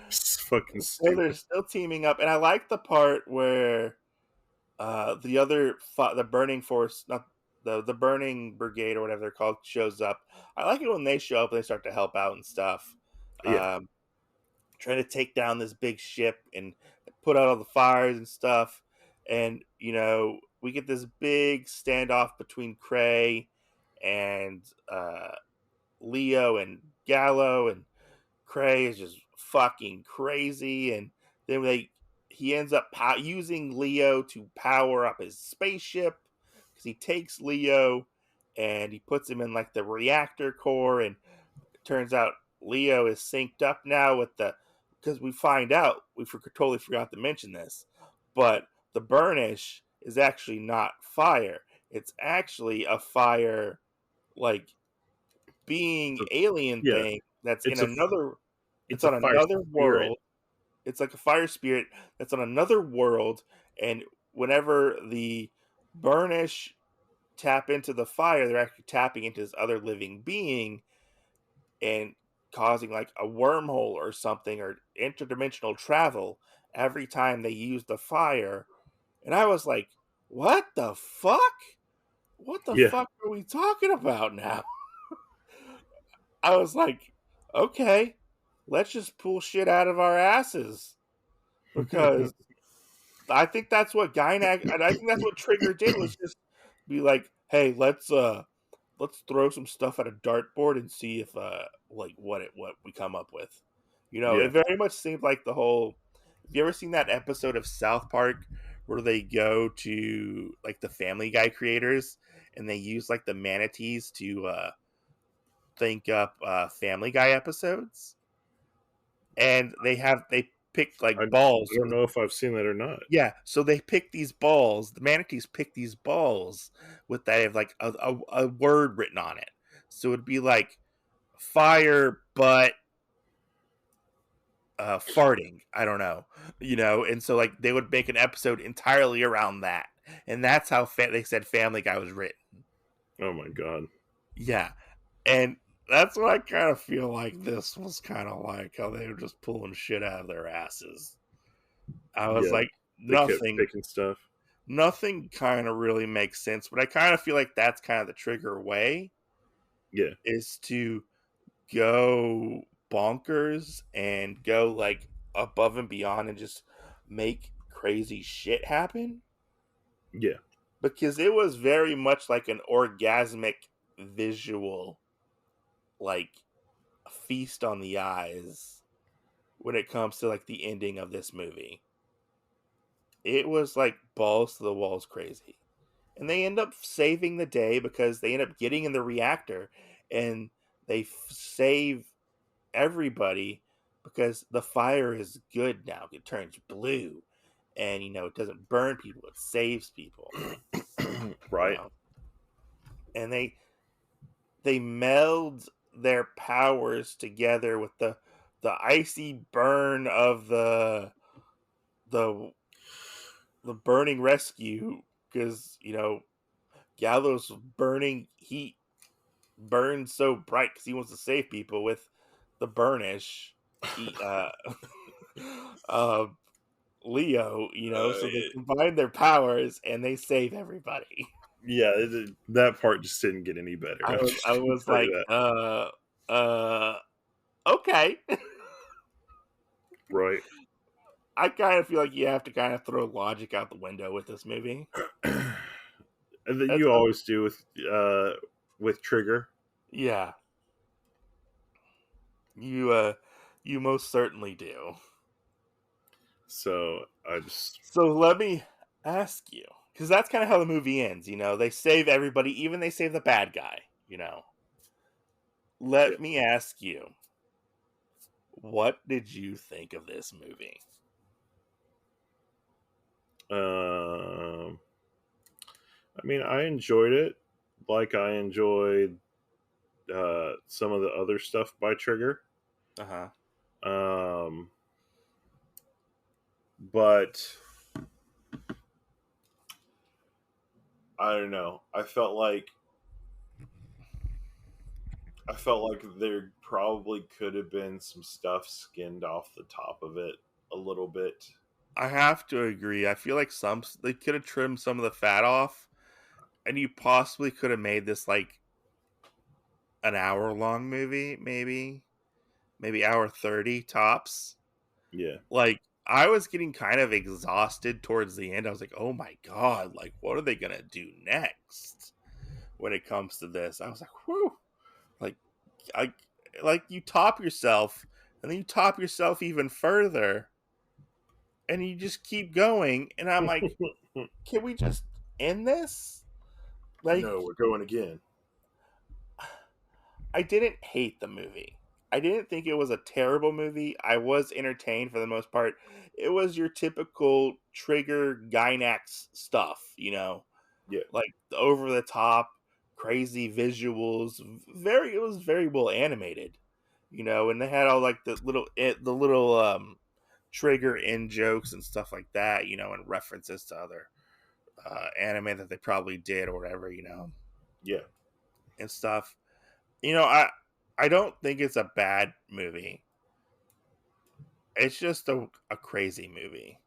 it's fucking so they're stupid. still teaming up, and I like the part where the other the burning force, not the burning brigade or whatever they're called, shows up. I like it when they show up and they start to help out and stuff, Yeah, um, trying to take down this big ship and put out all the fires and stuff. And we get this big standoff between Cray and Leo and Gallo, and Cray is just fucking crazy. And then he ends up using Leo to power up his spaceship because he takes Leo and he puts him in like the reactor core. And it turns out Leo is synced up now with because we find out totally forgot to mention this, but the Burnish is actually not fire. It's actually a fire like being so, alien yeah. thing that's in It's a another it's it's a on fire another spirit. world. It's like a fire spirit that's on another world, and whenever the Burnish tap into the fire, they're actually tapping into this other living being and causing like a wormhole or something or interdimensional travel every time they use the fire. And I was like, what the fuck? What the Yeah, fuck are we talking about now? I was like, okay, let's just pull shit out of our asses because I think that's what Gynax and I think that's what Trigger did was just be like, hey, let's throw some stuff at a dartboard and see if like what we come up with. yeah, It very much seemed like the whole. Have you ever seen that episode of South Park where they go to like the Family Guy creators and they use like the manatees to think up Family Guy episodes, and they pick like I balls. don't know if I've seen that or not. Yeah, so they pick these balls. The manatees pick these balls with that have like a word written on it. So it'd be like fire, but farting. I don't know, And so like they would make an episode entirely around that, and that's how they said Family Guy was written. Oh my god. Yeah, and that's what I kind of feel like this was kind of like, how they were just pulling shit out of their asses. I was Yeah, like, they kept nothing picking stuff. kind of really makes sense, but I kind of feel like that's kind of the Trigger way, Yeah, is to go bonkers and go like above and beyond and just make crazy shit happen, yeah, because it was very much like an orgasmic visual, like feast on the eyes when it comes to like the ending of this movie. It was like balls to the walls crazy. And they end up saving the day because they end up getting in the reactor, and they save everybody because the fire is good now. It turns blue, and it doesn't burn people, it saves people. right. And they meld their powers together with the icy burn of the burning rescue, because Gallows' burning heat burns so bright because he wants to save people with the Burnish. He, uh, Leo, so they combine their powers and they save everybody. Yeah, that part just didn't get any better. I was like, okay. Right. I kind of feel like you have to kind of throw logic out the window with this movie. And then you always do with Trigger. Yeah. You most certainly do. So So let me ask you, because that's kind of how the movie ends. They save everybody, even they save the bad guy. Let me ask you, what did you think of this movie? I mean, I enjoyed it like I enjoyed some of the other stuff by Trigger. But I don't know. I felt like there probably could have been some stuff skinned off the top of it a little bit. I have to agree. I feel like they could have trimmed some of the fat off, and you possibly could have made this like an hour-long movie, maybe hour 30 tops. Yeah. Like, I was getting kind of exhausted towards the end. I was like, oh my god, like, what are they gonna do next when it comes to this? I was like, whew. Like you top yourself, and then you top yourself even further, and you just keep going, and I'm like, can we just end this? Like, no, we're going again. I didn't hate the movie. I didn't think it was a terrible movie. I was entertained for the most part. It was your typical Trigger Gynax stuff, Yeah. like the over the top, crazy visuals. It was very well animated, and they had all like the little Trigger in jokes and stuff like that, and references to other anime that they probably did or whatever, Yeah. and stuff. I don't think it's a bad movie. It's just a crazy movie.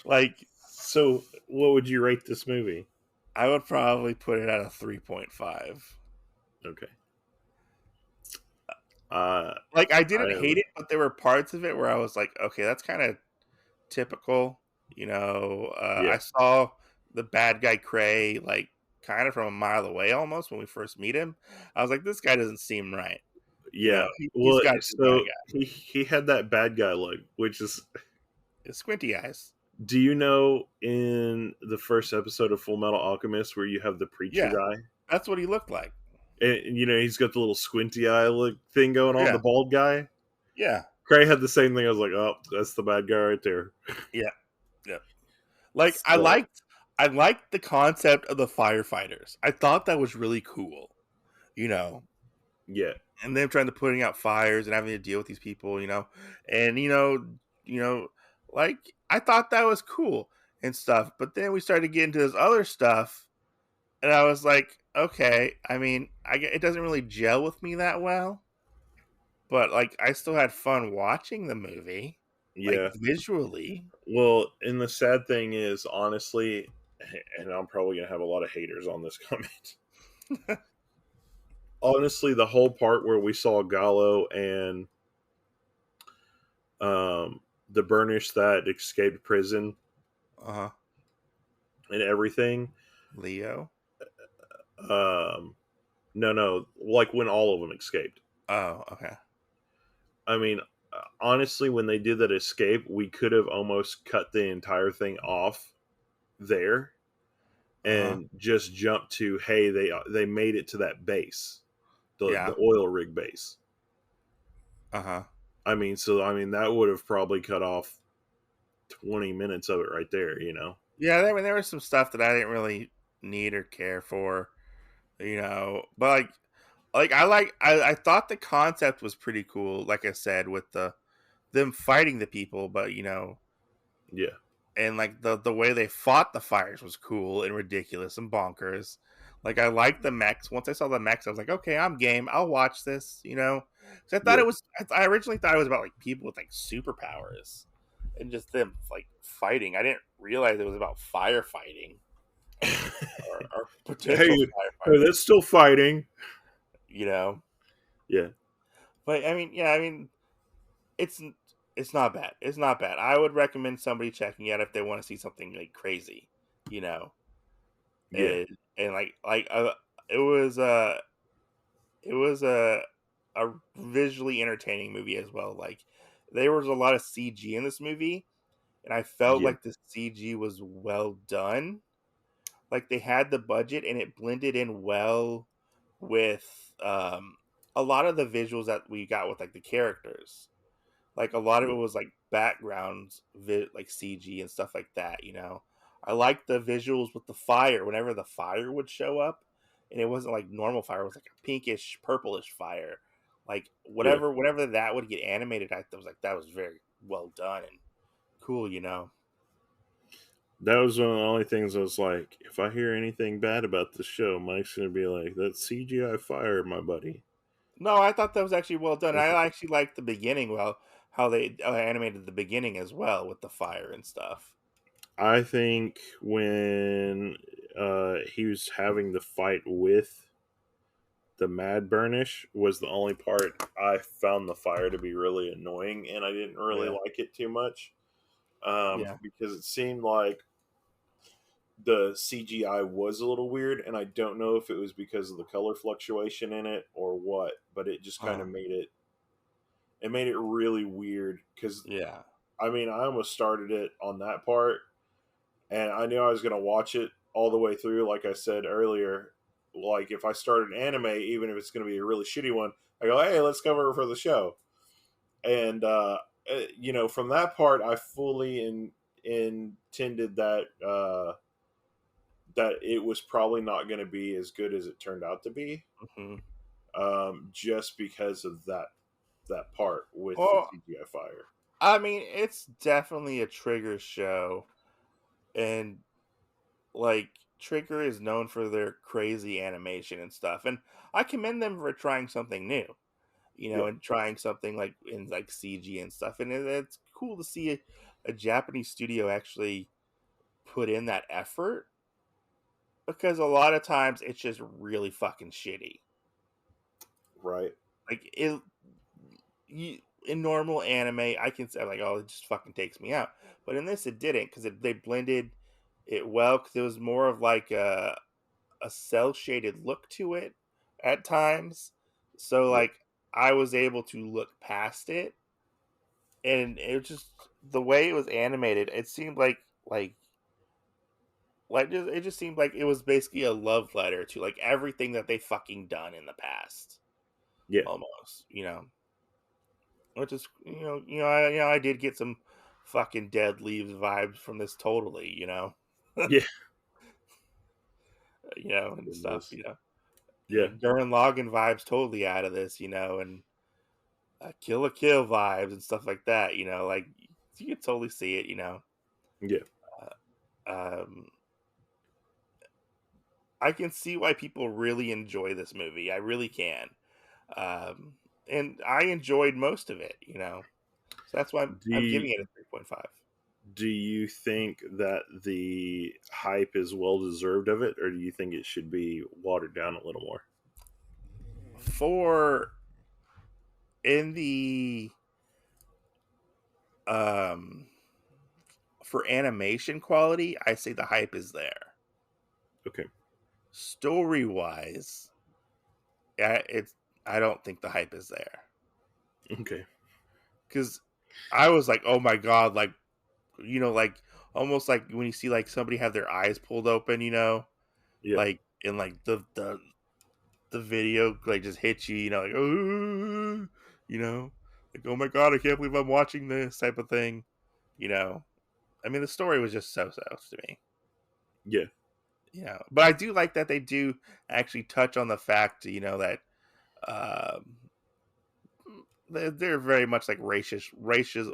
Like, so what would you rate this movie? I would probably put it at a 3.5. Okay. Like, I didn't hate it, but there were parts of it where I was like, okay, that's kind of typical. I saw the bad guy Cray like kind of from a mile away almost when we first meet him. I was like, this guy doesn't seem right. Yeah. He's got so he had that bad guy look, which is squinty eyes. Do you know in the first episode of Full Metal Alchemist where you have the preacher guy? That's what he looked like. And he's got the little squinty eye look thing going on, the bald guy. Yeah. Cray had the same thing. I was like, oh, that's the bad guy right there. Yeah. Yeah. Like So, I liked the concept of the firefighters. I thought that was really cool. You know, yeah, and them trying to putting out fires and having to deal with these people, and like I thought that was cool and stuff. But then we started getting into this other stuff, and I was like, okay, I mean, it doesn't really gel with me that well, but like I still had fun watching the movie, like yeah. visually. Well, and the sad thing is, honestly, and I'm probably gonna have a lot of haters on this comment. Honestly, the whole part where we saw Gallo and the Burnish that escaped prison Uh huh. and everything. Leo. Um, no, like when all of them escaped. Oh, okay. I mean, honestly, when they did that escape, we could have almost cut the entire thing off there Uh huh. and just jumped to, hey, they made it to that base, the Yeah. oil rig base. Uh huh. I mean that would have probably cut off 20 minutes of it right there, you know. Yeah, there was some stuff that I didn't really need or care for, but I thought the concept was pretty cool, like I said, with them fighting the people, but Yeah, and like the way they fought the fires was cool and ridiculous and bonkers. Like I liked the mechs. Once I saw the mechs, I was like, okay, I'm game. I'll watch this, So I thought yeah. it was. I originally thought it was about like people with like superpowers and just them like fighting. I didn't realize it was about firefighting or potential Hey, firefighting. that's still fighting. You know, Yeah, but I mean, yeah, I mean, it's it's not bad. It's not bad. I would recommend somebody checking it out if they want to see something like crazy, you know, yeah, and and it was it was a visually entertaining movie as well. Like there was a lot of CG in this movie, and I felt yeah, like the CG was well done. Like they had the budget and it blended in well with a lot of the visuals that we got with like the characters. Like a lot of it yeah, was like backgrounds, like CG and stuff like that. I liked the visuals with the fire. Whenever the fire would show up, and it wasn't like normal fire; it was like a pinkish, purplish fire. Like yeah. whatever that would get animated, I was like that was very well done and cool. That was one of the only things I was like, if I hear anything bad about the show, Mike's gonna be like, "That's CGI fire, my buddy." No, I thought that was actually well done. I actually liked the beginning, how they animated the beginning as well with the fire and stuff. I think when he was having the fight with the Mad Burnish was the only part I found the fire to be really annoying, and I didn't really Yeah, like it too much yeah, because it seemed like the CGI was a little weird, and I don't know if it was because of the color fluctuation in it or what, but it just kind uh, of made it really weird because yeah, I mean I almost started it on that part, and I knew I was going to watch it all the way through. Like I said earlier, like if I start an anime, even if it's going to be a really shitty one, I go, hey, let's cover it for the show. And from that part, I fully intended that that it was probably not going to be as good as it turned out to be, hmm just because of that part with the Well, CGI fire. I mean, it's definitely a Trigger show, and like Trigger is known for their crazy animation and stuff, and I commend them for trying something new, Yeah, and trying something like in like CG and stuff, and it's cool to see a Japanese studio actually put in that effort because a lot of times it's just really fucking shitty. right. Like in normal anime, I can say like, oh, it just fucking takes me out. But in this, it didn't because they blended it well because it was more of like a cell shaded look to it at times. So Yeah, like I was able to look past it, and it was just the way it was animated. It seemed like it just seemed like it was basically a love letter to like everything that they fucking done in the past, yeah. almost. which is I did get some fucking Dead Leaves vibes from this totally, Yeah. and stuff, Goodness. Yeah. Gurren Lagann vibes totally out of this, and Kill la Kill vibes and stuff like that, like you can totally see it, Yeah. Um, I can see why people really enjoy this movie. I really can. Um, and I enjoyed most of it, So that's why Do I'm you, giving it a 3.5. do you think that the hype is well deserved of it, or do you think it should be watered down a little more? For in the um for animation quality, I say the hype is there. Okay. Story wise, it's I don't think the hype is there Okay. because I was like, oh my god, like like almost like when you see like somebody have their eyes pulled open, Yeah. like in like the video like just hits you, like oh, like oh my god, I can't believe I'm watching this type of thing, you know. I mean, the story was just so to me. Yeah. But I do like that they do actually touch on the fact, that um, they're very much like racism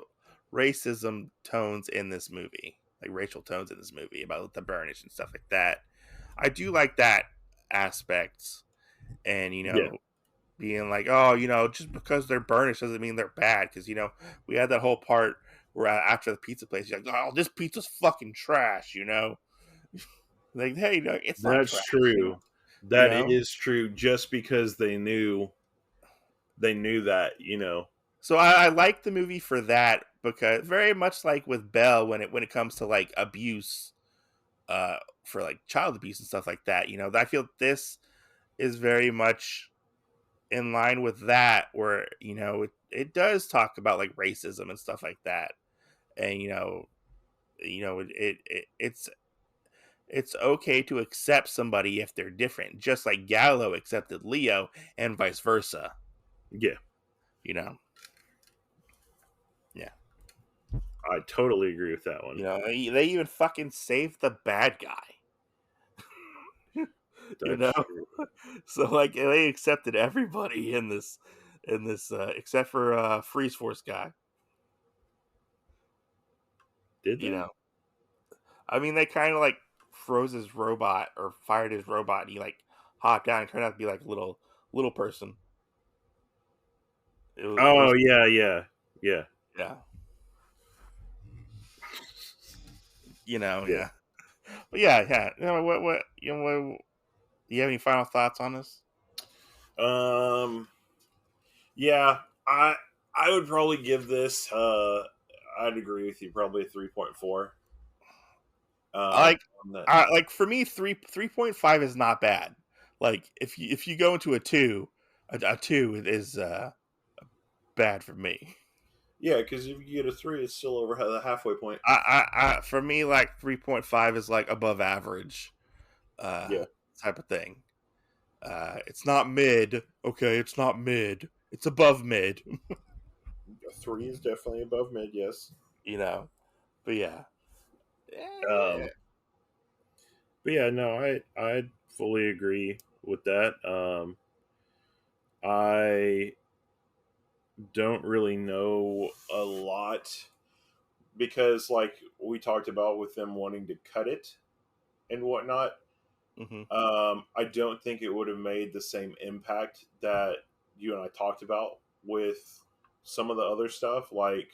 tones in this movie, like racial tones in this movie about the Burnish and stuff like that. I do like that aspect, and Yeah. being like, oh, just because they're Burnish doesn't mean they're bad, because we had that whole part where after the pizza place, you're like, oh, this pizza's fucking trash, like, hey, no, it's not That's trash, true. you That know. is true. Just because they knew that. So I like the movie for that, because very much like with Belle when it comes to like abuse, for like child abuse and stuff like that. I feel this is very much in line with that, where it does talk about like racism and stuff like that, and it's okay to accept somebody if they're different, just like Gallo accepted Leo and vice versa. Yeah. You know, yeah. I totally agree with that one. They even fucking saved the bad guy. you That's know, true. so like they accepted everybody in this except for Freeze Force guy. Did You they? know, I mean, they kind of like froze his robot or fired his robot, and he like hopped down and turned out to be like a little person. It Oh was yeah, yeah, yeah, yeah, yeah. yeah. But yeah. What what? Do you have any final thoughts on this? Um, yeah. I would probably give this. I'd agree with you. Probably a 3.4. Like, On that. like for me, 3.5 is not bad. Like if you go into a two is bad for me. Yeah, because if you get a 3, it's still over the halfway point. For me, like 3.5 is like above average, Yeah, type of thing. It's not mid. Okay, it's not mid. It's above mid. a 3 is definitely above mid. Yes. you know, but yeah. Um, but yeah, no, I fully agree with that. I don't really know a lot because, like we talked about, with them wanting to cut it and whatnot. Mm-hmm. I don't think it would have made the same impact that you and I talked about with some of the other stuff. Like,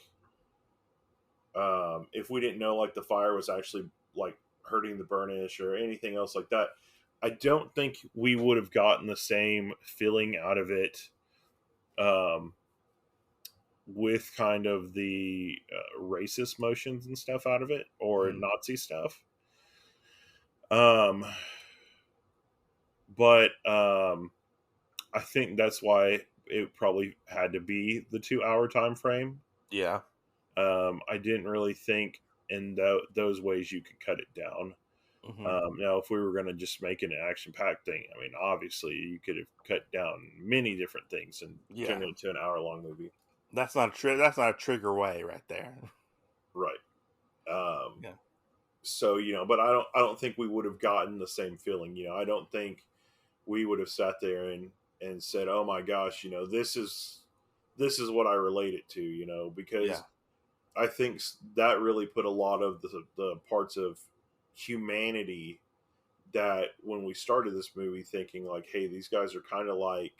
if we didn't know like the fire was actually like hurting the burnish or anything else like that, I don't think we would have gotten the same feeling out of it. With kind of the racist motions and stuff out of it, or Mm-hmm. Nazi stuff. Um, but I think that's why it probably had to be the 2 hour time frame. Yeah. I didn't really think in those ways you could cut it down. Mm-hmm. Now, if we were going to just make it an action packed thing, I mean, obviously you could have cut down many different things and Yeah. turned it into an hour long movie. That's not that's not a trigger way right there. Right. Yeah. So, but I don't think we would have gotten the same feeling. I don't think we would have sat there and said, "Oh my gosh, this is what I relate it to," Yeah. because I think that really put a lot of the parts of humanity that when we started this movie thinking like, hey, these guys are kind of like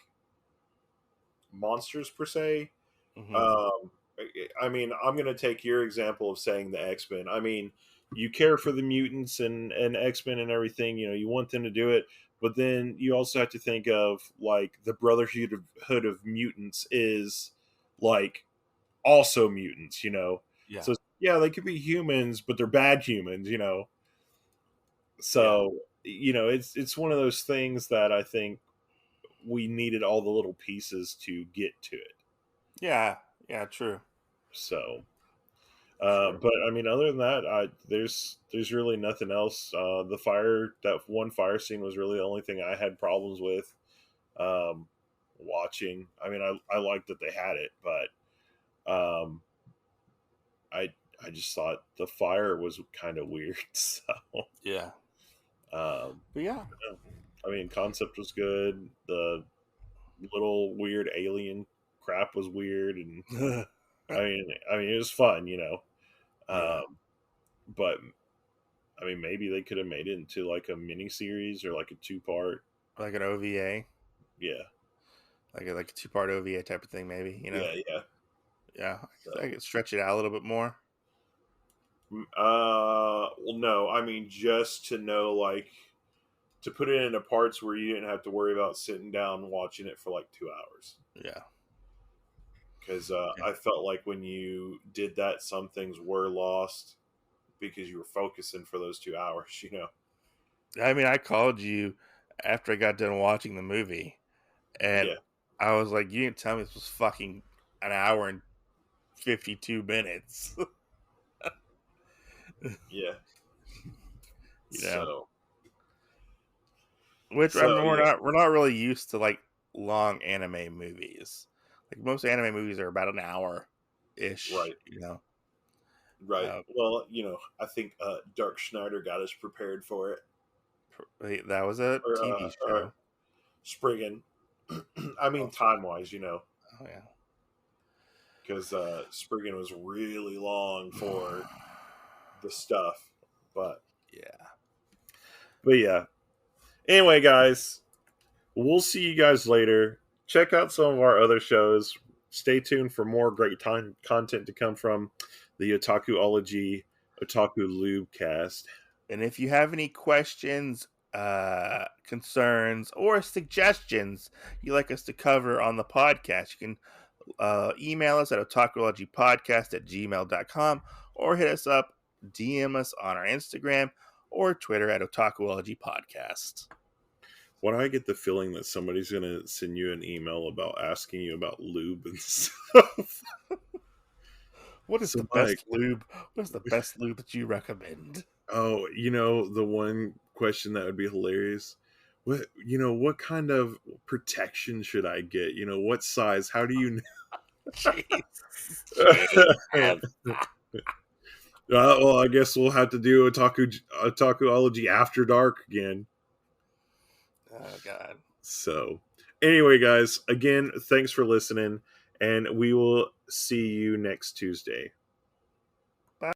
monsters per se. Hmm. Um, I mean, I'm going to take your example of saying the X-Men. I mean, you care for the mutants and X-Men and everything, you want them to do it, but then you also have to think of like the Brotherhood of Mutants is like also mutants. Yeah. So yeah, they could be humans, but they're bad humans. Yeah. So, it's one of those things that I think we needed all the little pieces to get to it. Yeah. Yeah. True. So, True. but I mean, other than that, there's really nothing else. That one fire scene was really the only thing I had problems with watching. I mean, I liked that they had it, but I I just thought the fire was kind of weird. So, Yeah. um, But yeah. I mean, concept was good. The little weird alien crap was weird, and I mean, it was fun. Yeah. Um, but I mean, maybe they could have made it into like a mini series or like a 2-part. Like an OVA, Yeah, like a 2-part OVA type of thing, maybe. yeah, yeah. Yeah. I So, could stretch it out a little bit more. well, no, I mean just to know, like, to put it into parts where you didn't have to worry about sitting down watching it for like 2 hours. Yeah. Because Yeah. I felt like when you did that, some things were lost because you were focusing for those 2 hours. I mean, I called you after I got done watching the movie, and Yeah, I was like, "You didn't tell me this was fucking an hour and 52 minutes." yeah. you know, So, which I mean, so yeah, we're not really used to like long anime movies. Like most anime movies are about an hour ish. right, right. Uh, Well, I think Dark Schneider got us prepared for it, that was a TV or show. Spriggan. I mean, Also, time wise, oh yeah, because Spriggan was really long for the stuff, but yeah. but yeah. Anyway, guys, we'll see you guys later. Check out some of our other shows. Stay tuned for more great time content to come from the Otakuology Otaku Lube cast. And if you have any questions, concerns, or suggestions you'd like us to cover on the podcast, you can email us at otakuologypodcast@gmail.com or hit us up, DM us on our Instagram or Twitter at Otakuology Podcast. When I get the feeling that somebody's going to send you an email about asking you about lube and stuff. What is So, the Mike, best lube? What is the best lube that you recommend? oh, the one question that would be hilarious. What kind of protection should I get? What size? How do you Jeez. know? Well, I guess we'll have to do Otakuology After Dark again. Oh, God. So, anyway, guys, again, thanks for listening, and we will see you next Tuesday.